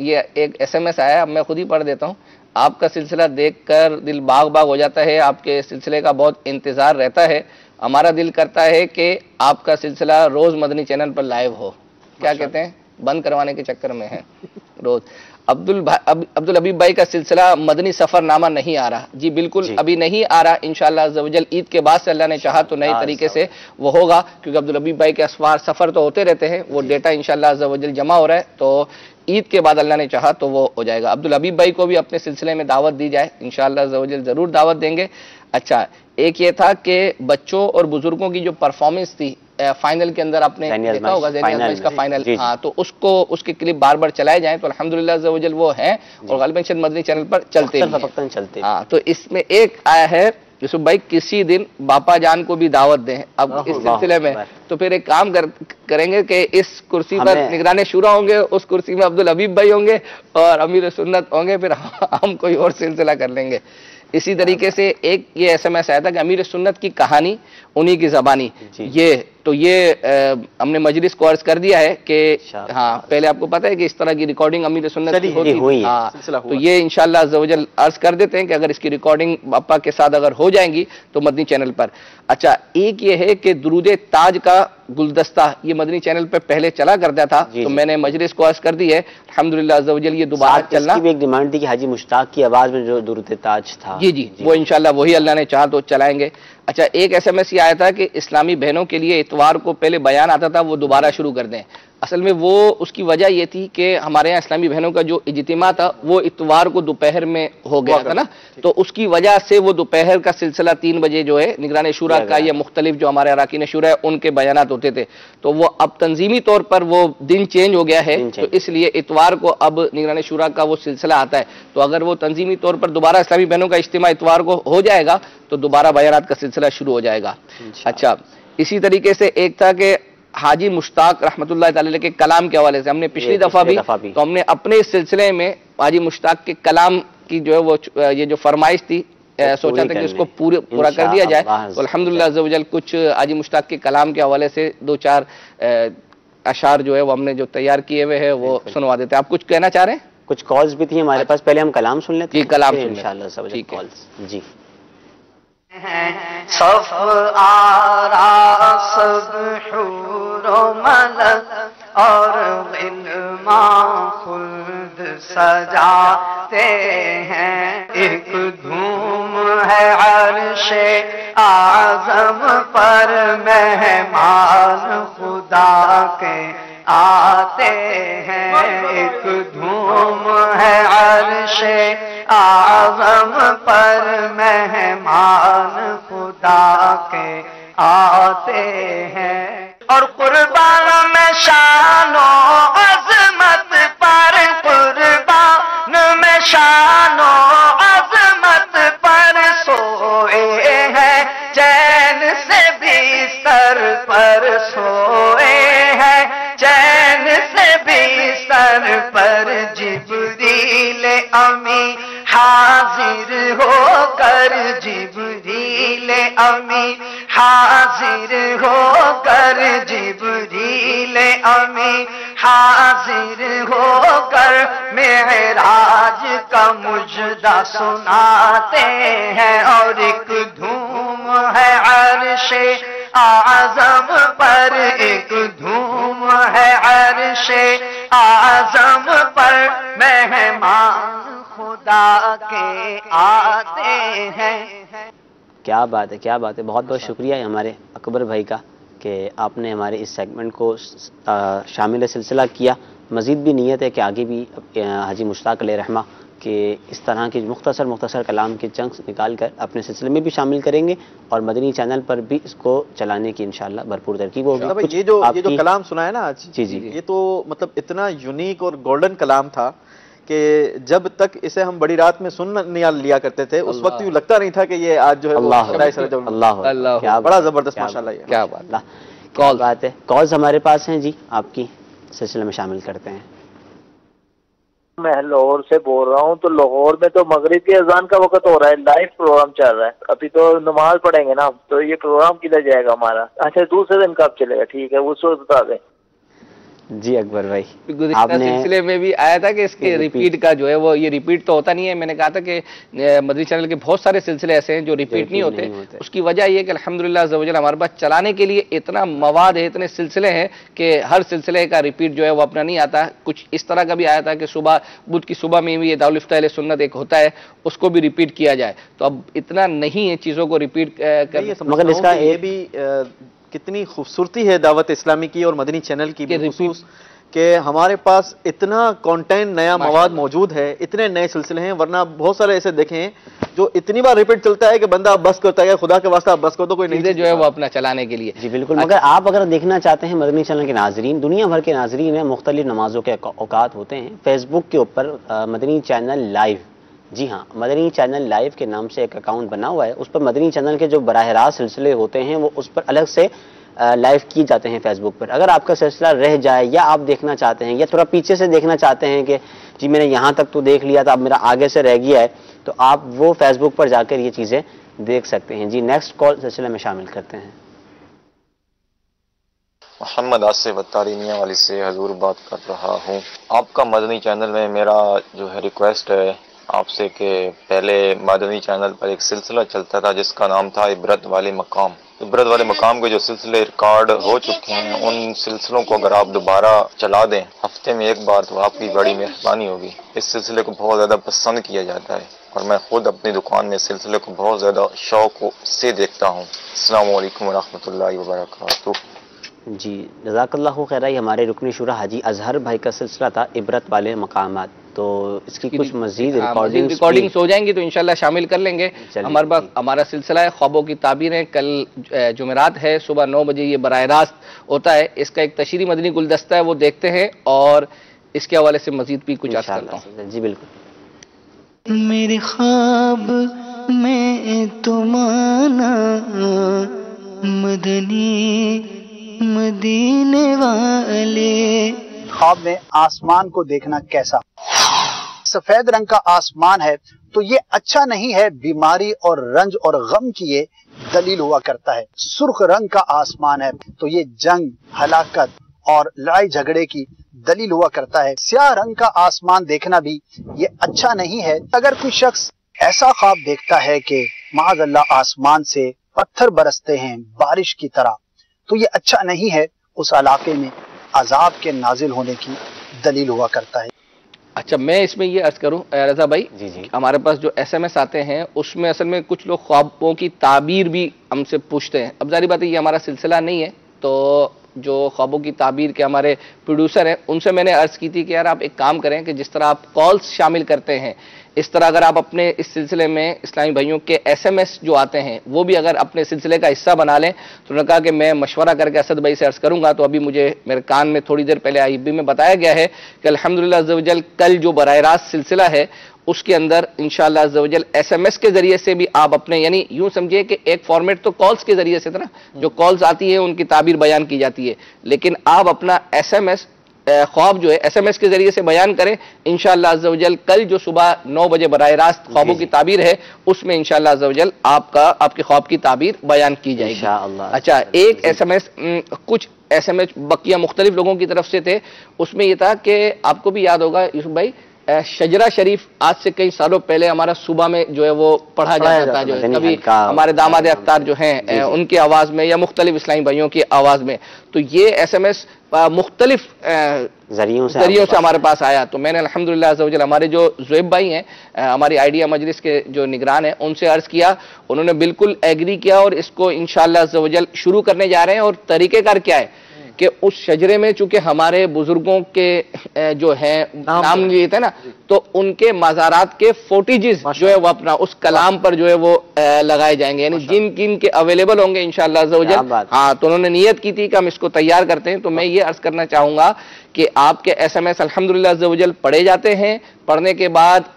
ये एक SMS आया, मैं खुद ही पढ़ देता हूँ। आपका सिलसिला देखकर दिल बाग बाग हो जाता है, आपके सिलसिले का बहुत इंतज़ार रहता है। हमारा दिल करता है कि आपका सिलसिला रोज़ मदनी चैनल पर लाइव हो। क्या कहते हैं? बंद करवाने के चक्कर में है रोज। अब्दुल हबीब भाई का सिलसिला मदनी सफरनामा नहीं आ रहा जी, बिल्कुल अभी नहीं आ रहा। इंशाअल्लाह अज़्ज़ व जल ईद के बाद से अल्लाह ने चाहा तो नए तरीके से वो होगा, क्योंकि अब्दुल हबीब भाई के असफार सफर तो होते रहते हैं, वो डेटा इंशाअल्लाह अज़्ज़ व जल जमा हो रहा है, तो ईद के बाद अल्लाह ने चाहा तो वो हो जाएगा। अब्दुल हबीब भाई को भी अपने सिलसिले में दावत दी जाए, इंशाअल्लाह अज़्ज़ व जल जरूर दावत देंगे। अच्छा, एक ये था कि बच्चों और बुजुर्गों की जो परफॉर्मेंस थी फाइनल के अंदर, आपने देखा होगा का फाइनल, हाँ, तो उसके क्लिप बार बार चलाए जाएं तो अल्हम्दुलिल्लाह अज़्ज़ व जल वो हैं और गालिबन शायद मदनी चैनल पर चलते हैं। हाँ, तो इसमें एक आया है यूसुफ भाई, किसी दिन बापा जान को भी दावत दें। अब इस सिलसिले में तो फिर एक काम करेंगे कि इस कुर्सी पर निगराने शूरा होंगे, उस कुर्सी में अब्दुल हबीब भाई होंगे और अमीर सुन्नत होंगे, फिर हम कोई और सिलसिला कर लेंगे। इसी तरीके से एक ये SMS आया था कि अमीर सुन्नत की कहानी उन्हीं की जबानी, ये हमने मजलिस को अर्ज कर दिया है कि हाँ, पहले आपको पता है कि इस तरह की रिकॉर्डिंग अमीर सुन्नत की होती है, हाँ, तो ये इंशाअल्लाह अज़्ज़ व जल अर्ज कर देते हैं कि अगर इसकी रिकॉर्डिंग बापा के साथ अगर हो जाएंगी तो मदनी चैनल पर। अच्छा, एक ये है कि दुरूदे ताज का गुलदस्ता ये मदनी चैनल पर पहले चला करता था, तो मैंने मजलिस को अर्ज कर दी है अल्हम्दुलिल्लाह अज़्ज़ व जल ये दोबारा चलना। भी एक डिमांड थी कि हाजी मुश्ताक की आवाज में जो दुरूदे ताज था, जी, वो इंशाअल्लाह वही अल्लाह ने चाहा तो चलाएंगे। अच्छा, एक SMS ये आया था कि इस्लामी बहनों के लिए इतवार को पहले बयान आता था वो दोबारा शुरू कर दें। असल में वो उसकी वजह ये थी कि हमारे यहाँ इस्लामी बहनों का जो इज्तिमा था वो इतवार को दोपहर में हो गया था ना, तो उसकी वजह से वो दोपहर का सिलसिला 3 बजे जो है निगरान शूरा का या मुख्तलिफ जो हमारे अराकीन शूरा है उनके बयानात होते थे, तो वो अब तंजीमी तौर पर वो दिन चेंज हो गया है, तो इसलिए इतवार को अब निगरान शूरा का वो सिलसिला आता है। तो अगर वो तंजीमी तौर पर दोबारा इस्लामी बहनों का इज्तिमा इतवार को हो जाएगा तो दोबारा बयानात का सिलसिला शुरू हो जाएगा। अच्छा, इसी तरीके से एक था कि हाजी मुश्ताक रहमतुल्लाह तआला के कलाम के हवाले से हमने पिछली दफा भी तो हमने अपने इस सिलसिले में हाजी मुश्ताक के कलाम की जो है वो ये जो फरमाइश थी, सोचा था कि उसको पूरा कर दिया जाए, तो अल्हम्दुलिल्लाह अज़्ज़ व जल कुछ हाजी मुश्ताक के कलाम के हवाले से 2-4 अशार जो है वो हमने जो तैयार किए हुए हैं वो सुनवा देते हैं। आप कुछ कहना चाह रहे हैं? कुछ कॉल्स भी थी हमारे पास, पहले हम कलाम सुन लेते हैं, कलाम इंशाअल्लाह कॉल्स। जी, सफ आरा सब हूरो मलक और गिलमा खुद सजाते हैं, एक धूम है अर्शे आज़म पर मेहमान खुदा के आते हैं, एक धूम है अर्शे आज़म पर मेहमान खुदा के आते हैं, और कुर्बान में शानो अज़मत पर, कुर्बान में शानो अज़मत पर सोए हैं, चैन से बिस्तर पर सोए हैं, चैन से बिस्तर पर जिब्रील अमी हाजिर होकर, जिब्रील अमी हाजिर होकर, जिब्रील अमी हाजिर होकर मेराज का मुजदा सुनाते हैं, और एक धूम है अर्शे आज़म पर, एक धूम है अर्शे आज़म पर मेहमान खुदा के आते हैं। क्या बात है, क्या बात है। बहुत बहुत शुक्रिया है हमारे अकबर भाई का कि आपने हमारे इस सेगमेंट को शामिल सिलसिला किया। मज़ीद भी नीयत है कि आगे भी हाजी मुश्ताक अलैहि रहमा के इस तरह के मुख्तसर कलाम के चंक्स निकाल कर अपने सिलसिले में भी शामिल करेंगे और मदनी चैनल पर भी इसको चलाने की इंशाअल्लाह भरपूर तरकीब होगी। ये जो कलाम सुना है ना आज, जी, ये तो मतलब इतना यूनिक और गोल्डन कलाम था कि जब तक इसे हम बड़ी रात में सुन लिया करते थे उस वक्त यूँ लगता नहीं था कि ये आज जो है अल्लाह बड़ा जबरदस्त माशाल्लाह। क्या बात है। कॉल्स हमारे पास हैं जी, आपकी सिलसिले में शामिल करते हैं। मैं लाहौर से बोल रहा हूँ, तो लाहौर में तो मगरिब की अजान का वक्त हो रहा है, लाइव प्रोग्राम चल रहा है, अभी तो नमाज पढ़ेंगे ना, तो ये प्रोग्राम किधर जाएगा हमारा? अच्छा, दूसरे दिन कब चलेगा? ठीक है, उस वक्त बता दें। जी अकबर भाई, गुज़िश्ता सिलसिले में भी आया था कि इसके रिपीट का जो है वो, ये रिपीट तो होता नहीं है। मैंने कहा था कि मदनी चैनल के बहुत सारे सिलसिले ऐसे हैं जो रिपीट नहीं होते। उसकी वजह ये है कि अल्हम्दुलिल्लाह अज़्ज़ व जल हमारे पास चलाने के लिए इतना मवाद है, इतने सिलसिले हैं कि हर सिलसिले का रिपीट जो है वो अपना नहीं आता। कुछ इस तरह का भी आया था कि सुबह बुध की सुबह में भी ये दारुल इफ्ताह अहले सुन्नत एक होता है, उसको भी रिपीट किया जाए। तो अब इतना नहीं है चीज़ों को रिपीट कर, मगर इसका ये भी कितनी खूबसूरती है दावत इस्लामी की और मदनी चैनल की भी, कि हमारे पास इतना कंटेंट, नया मवाद मौजूद है, इतने नए सिलसिले हैं। वरना बहुत सारे ऐसे देखे हैं जो इतनी बार रिपीट चलता है कि बंदा बस करता है, खुदा के वास्ते बस कर दो, कोई नहीं जो है वो अपना चलाने के लिए। जी बिल्कुल। मगर आप अगर देखना चाहते हैं मदनी चैनल के नाजरीन, दुनिया भर के नाजरीन है, मुख्तलिफ नमाजों के औकात होते हैं। फेसबुक के ऊपर मदनी चैनल लाइव, जी हाँ, मदनी चैनल लाइव के नाम से एक अकाउंट बना हुआ है। उस पर मदनी चैनल के जो बराह रास्त सिलसिले होते हैं वो उस पर अलग से लाइव किए जाते हैं फेसबुक पर। अगर आपका सिलसिला रह जाए या आप देखना चाहते हैं या थोड़ा पीछे से देखना चाहते हैं कि जी मैंने यहाँ तक तो देख लिया था, अब मेरा आगे से रह गया है, तो आप वो फेसबुक पर जाकर ये चीज़ें देख सकते हैं। जी नेक्स्ट कॉल सिलसिले में शामिल करते हैं। मोहम्मद आसिफ अत्तारी मियां वाली से हजूर बात कर रहा हूँ। आपका मदनी चैनल में मेरा जो है रिक्वेस्ट है आपसे कि पहले मदनी चैनल पर एक सिलसिला चलता था जिसका नाम था इबरत वाले मकाम। इबरत वाले मकाम के जो सिलसिले रिकॉर्ड हो चुके हैं उन सिलसिलों को अगर आप दोबारा चला दें हफ्ते में एक बार, तो आपकी बड़ी मेहरबानी होगी। इस सिलसिले को बहुत ज़्यादा पसंद किया जाता है और मैं खुद अपनी दुकान में सिलसिले को बहुत ज़्यादा शौक से देखता हूँ। अस्सलामु अलैकुम वरहमतुल्लाहि वबरकातुहू। जी जज़ाकल्लाहु खैरा। हमारे रुकनी शुरा हाजी अजहर भाई का सिलसिला था इबरत वाले मकामात, तो इसकी कुछ मजीद रिकॉर्डिंग्स हो जाएंगी तो इंशाल्लाह शामिल कर लेंगे। हमारे पास हमारा सिलसिला है ख्वाबों की ताबीरें, कल जुमेरात है, सुबह 9 बजे ये बराह रास्त होता है। इसका एक तशरीह मदनी गुलदस्ता है, वो देखते हैं और इसके हवाले से मजीद भी कुछ अर्ज करता हूँ। जी बिल्कुल। मेरे ख्वाब में तुमाना मदनी मदीने वाले। ख्वाब में आसमान को देखना कैसा? सफेद रंग का आसमान है तो ये अच्छा नहीं है, बीमारी और रंज और गम की ये दलील हुआ करता है। सुर्ख रंग का आसमान है तो ये जंग, हलाकत और लड़ाई झगड़े की दलील हुआ करता है। स्याह रंग का आसमान देखना भी ये अच्छा नहीं है। अगर कोई शख्स ऐसा ख्वाब देखता है कि माअज़ल्लाह आसमान से पत्थर बरसते हैं बारिश की तरह, तो ये अच्छा नहीं है, उस इलाके में अजाब के नाजिल होने की दलील हुआ करता है। अच्छा, मैं इसमें ये अर्ज करूं रजा भाई, जी हमारे पास जो SMS आते हैं उसमें असल में कुछ लोग ख्वाबों की ताबीर भी हमसे पूछते हैं। अब जारी बात है ये हमारा सिलसिला नहीं है, तो जो ख्वाबों की ताबीर के हमारे प्रोड्यूसर हैं उनसे मैंने अर्ज की थी कि यार आप एक काम करें कि जिस तरह आप कॉल्स शामिल करते हैं इस तरह अगर आप अपने इस सिलसिले में इस्लामी भाइयों के SMS जो आते हैं वो भी अगर अपने सिलसिले का हिस्सा बना लें। तो उन्होंने कहा कि मैं मशवरा करके असद भाई से अर्ज करूंगा। तो अभी मुझे मेरे कान में थोड़ी देर पहले IB में बताया गया है कि अल्हम्दुलिल्लाह अज़्ज़ व जल कल जो बराह रास्त सिलसिला है उसके अंदर इंशाअल्लाह अज़्ज़ व जल SMS के जरिए से भी आप अपने, यानी यूं समझिए कि एक फॉर्मेट तो कॉल्स के जरिए से था ना, जो कॉल्स आती है उनकी ताबीर बयान की जाती है, लेकिन आप अपना SMS ख्वाब जो है SMS के जरिए से बयान करें। इंशाअल्लाह अज़्ज़ व जल कल जो सुबह 9 बजे बराह रास्त ख्वाबों की ताबीर है उसमें इंशाअल्लाह अज़्ज़ व जल आपके ख्वाब की ताबीर बयान की जाएगी इंशाअल्लाह। अच्छा, एक SMS कुछ SMS बकिया मुख्तलिफ लोगों की तरफ से थे, उसमें यह था कि आपको भी याद होगा यूसुफ भाई, शजरा शरीफ आज से कई सालों पहले हमारा सुबह में जो है वो पढ़ा जाता था, जो है कभी हमारे दामाद अख्तार जो हैं उनकी आवाज में या मुख्तलिफ इस्लामी भाइयों की आवाज में। तो ये SMS मुख्तलिफ जरियों से हमारे पास आया। तो मैंने अल्हम्दुलिल्लाह अज़्ज़ व जल हमारे जो ज़ुएब भाई हैं हमारी आइडिया मजलिस के जो निगरान हैं उनसे अर्ज किया, उन्होंने बिल्कुल एग्री किया और इसको इंशाअल्लाह अज़्ज़ व जल शुरू करने जा रहे हैं। और तरीक़ेकार क्या है कि उस शजरे में चूंकि हमारे बुजुर्गों के जो हैं नाम लिए थे ना, तो उनके मज़ारात के फोटेजेस जो है वो अपना उस कलाम पर जो है वो लगाए जाएंगे, यानी जिन किन के अवेलेबल होंगे इंशाअल्लाह अज़्ज़ व जल। हाँ, तो उन्होंने नियत की थी कि हम इसको तैयार करते हैं। तो मैं ये अर्ज करना चाहूंगा कि आपके SMS अल्हम्दुलिल्लाह अज़्ज़ व जल पढ़े जाते हैं, पढ़ने के बाद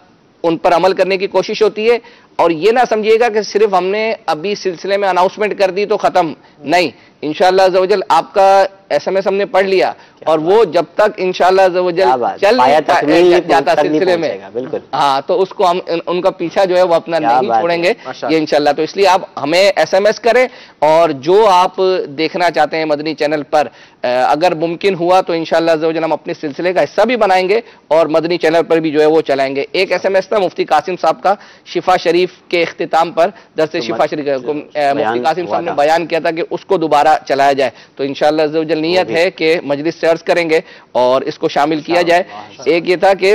उन पर अमल करने की कोशिश होती है। और ये ना समझिएगा कि सिर्फ हमने अभी सिलसिले में अनाउंसमेंट कर दी तो खत्म नहीं। इंशाअल्लाह अज़्ज़ व जल आपका SMS हमने पढ़ लिया और वो जब तक इंशाअल्लाह अज़्ज़ व जल चल जाता सिलसिले में, बिल्कुल हाँ, तो उसको हम उनका पीछा जो है वो अपना नहीं छोड़ेंगे ये इंशाअल्लाह। तो इसलिए आप हमें SMS करें और जो आप देखना चाहते हैं मदनी चैनल पर, अगर मुमकिन हुआ तो इंशाअल्लाह अज़्ज़ व जल हम अपने सिलसिले का हिस्सा भी बनाएंगे और मदनी चैनल पर भी जो है वो चलाएंगे। एक SMS था मुफ्ती कासिम साहब का शिफा शरीफ के इख्तिताम पर, दरस शिफा शरीफ मुफ्ती कासिम साहब ने बयान किया था कि उसको दोबारा चलाया जाए। तो इंशाअल्लाह अज़्ज़ व जल नियत है कि मजलिस से अर्ज करेंगे और इसको शामिल किया जाए। एक ये था कि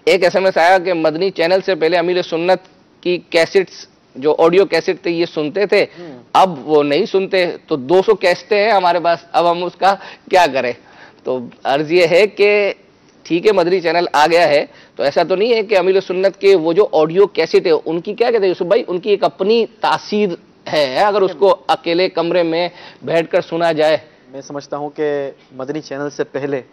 एक SMS आया कि मदनी चैनल से पहले अमीर सुन्नत की कैसेट्स जो ऑडियो कैसेट थे ये सुनते थे, अब वो नहीं सुनते, तो 200 कैसेटें हैं हमारे पास, अब हम उसका क्या करें। तो अर्ज ये है कि ठीक है मदनी चैनल आ गया है तो ऐसा तो नहीं है कि अमीर सुन्नत के वो जो ऑडियो कैसेट है उनकी क्या कहते हैं यूसुफ भाई, उनकी एक अपनी तासीर है अगर उसको अकेले कमरे में बैठकर सुना जाए। मैं समझता हूं कि मदनी चैनल से पहले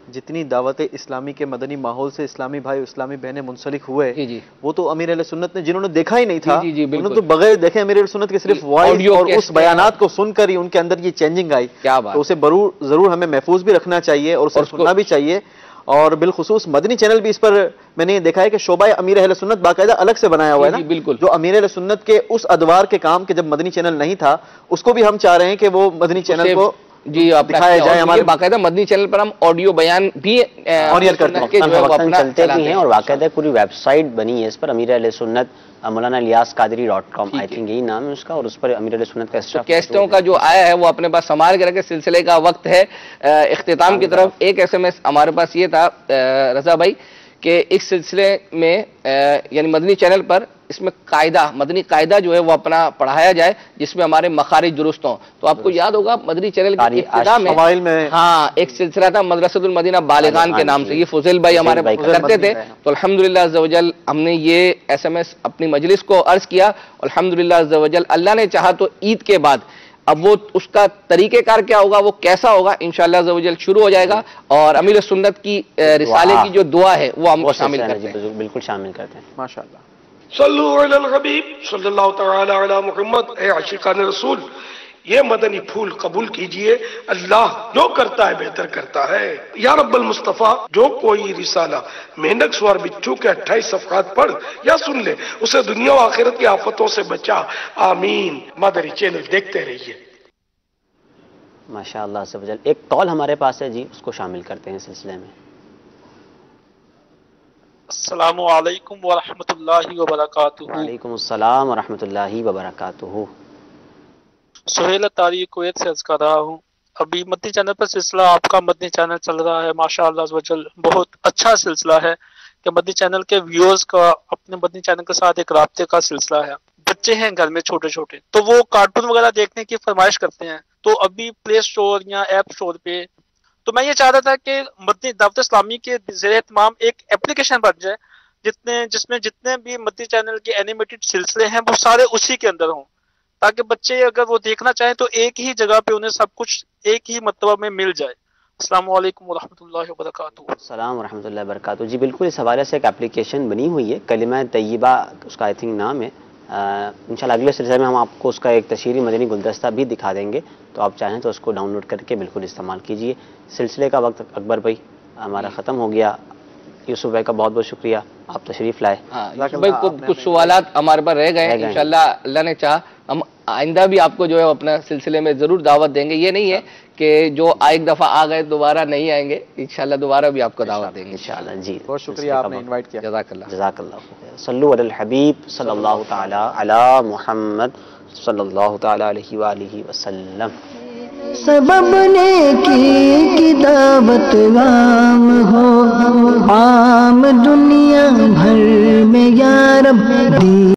जितनी दावत इस्लामी के मदनी माहौल से इस्लामी भाई इस्लामी बहनें मुंसलिक हुए, वो तो अमीर अहले सुन्नत ने जिन्होंने देखा ही नहीं था, उन्होंने तो बगैर देखे अमीर अहले सुन्नत के सिर्फ वॉइस और उस बयानात को सुनकर ही उनके अंदर ये चेंजिंग आई। क्या बात, तो उसे जरूर हमें महफूज भी रखना चाहिए और उसे सुनना भी चाहिए। और बिलखुसूस मदनी चैनल भी इस पर मैंने देखा है कि शोबा अमीर अहले सुन्नत बाकायदा अलग से बनाया हुआ है ना, बिल्कुल, जो अमीर अहले सुन्नत के उस अदवार के काम के जब मदनी चैनल नहीं था उसको भी हम चाह रहे हैं कि वो मदनी चैनल को जी दिखाया जाए। हमारे बाकायदा मदनी चैनल पर हम ऑडियो बयान भी ऑनियर करते हैं, चलते भी हैं और बाकायदा पूरी वेबसाइट बनी है इस पर, अमीर अहले सुन्नत मौलाना ilyasqadri.com आई थिंक यही नाम है उसका, और उस पर अमीर अहले सुन्नत का स्टाफ कैसेटों का जो आया है वो अपने पास संभाल के रखे। सिलसिले का वक्त है इख्तिताम की तरफ। एक SMS हमारे पास ये था रजा भाई कि इस सिलसिले में यानी मदनी चैनल पर इसमें कायदा मदनी कायदा जो है वो अपना पढ़ाया जाए जिसमें हमारे मखारिज दुरुस्त हों। तो आपको याद होगा मदनी चैनल की इब्तिदा में हाँ एक सिलसिला था मदरसतुल मदीना बालिगान के नाम से, ये फुजैल भाई हमारे करते थे। तो अल्हम्दुलिल्लाह अज़्ज़ व जल हमने ये SMS अपनी मजलिस को अर्ज किया। अल्हम्दुलिल्लाह अज़्ज़ व जल अल्लाह ने चाहा तो ईद के बाद अब वो उसका तरीकेकार क्या होगा, वो कैसा होगा, इंशाअल्लाह अज़्ज़ व जल शुरू हो जाएगा। और अमीर सुन्नत की रिसाले की जो दुआ है वो हम शामिल करते हैं, बिल्कुल शामिल करते हैं। माशाअल्लाह। सल्लु अलल हबीब सल्लल्लाहु तआला अला मुहम्मद। ए आशिकान रसूल, ये मदनी फूल कबूल कीजिए, अल्लाह जो करता है बेहतर करता है। या रब्बल मुस्तफ़ा, जो कोई रिसाला मेंढक सवार बिच्छू के 28 सफ़हात पढ़ या सुन ले उसे दुनिया और आखिरत की आफतों से बचा। आमीन। मदनी चैनल देखते रहिए। माशाअल्लाह से वजल। एक कॉल हमारे पास है जी, उसको शामिल करते हैं सिलसिले में। अस्सलामु अलैकुम व रहमतुल्लाहि व बरकातुहू। वालेकुम अस्सलाम व रहमतुल्लाहि व बरकातुहू। सुहेल अत्तारी कुवैत से अर्ज कर रहा हूँ। अभी मदनी चैनल पर सिलसिला आपका मदनी चैनल चल रहा है, माशाअल्लाह वजल बहुत अच्छा सिलसिला है कि मदनी चैनल के व्यूअर्स का अपने मदनी चैनल के साथ एक राब्ते का सिलसिला है। बच्चे हैं घर में छोटे छोटे, तो वो कार्टून वगैरह देखने की फरमाइश करते हैं, तो अभी प्ले स्टोर या ऐप स्टोर पे तो मैं ये चाह रहा था कि मदनी दावत इस्लामी के ज़ेरे एहतमाम एक एप्लीकेशन बन जाए जिसमें जितने भी मदनी चैनल के एनिमेटेड सिलसिले हैं वो सारे उसी के अंदर हों, ताकि बच्चे अगर वो देखना चाहें तो एक ही जगह पे उन्हें सब कुछ एक ही मर्तबा में मिल जाए। अस्सलाम वालेकुम व रहमतुल्लाहि व बरकातुहू। अस्सलाम व रहमतुल्लाहि व बरकातुहू। जी बिल्कुल, इस हवाले से एक एप्लीकेशन बनी हुई है, कलिमा तय्यबा उसका आई थिंक नाम है। इंशाल्लाह अगले सिलसिले में हम आपको उसका एक तशहीरी मदनी गुलदस्ता भी दिखा देंगे, तो आप चाहें तो उसको डाउनलोड करके बिल्कुल इस्तेमाल कीजिए। सिलसिले का वक्त अकबर भाई हमारा ख़त्म हो गया। यूसुफ भाई का बहुत बहुत शुक्रिया, आप तशरीफ लाए। भाई कुछ सवालात हमारे पर रह गए, इंशाल्लाह अल्लाह ने चाहा हम आइंदा भी आपको जो है अपना सिलसिले में जरूर दावत देंगे। ये नहीं है कि जो एक दफा आ गए दोबारा नहीं आएंगे, इंशाल्लाह दोबारा भी आपको दावत देंगे इंशाल्लाह। जी बहुत शुक्रिया, आपने इनवाइट किया। जज़ाकल्लाह। सल्लु अलल हबीब सल्लल्लाहु तआला अला मुहम्मद सल्लल्लाहु तआला अलैहि व आलिहि वसल्लम। सबब नेकी की दावत आम हो, आम दुनिया भर में या रब।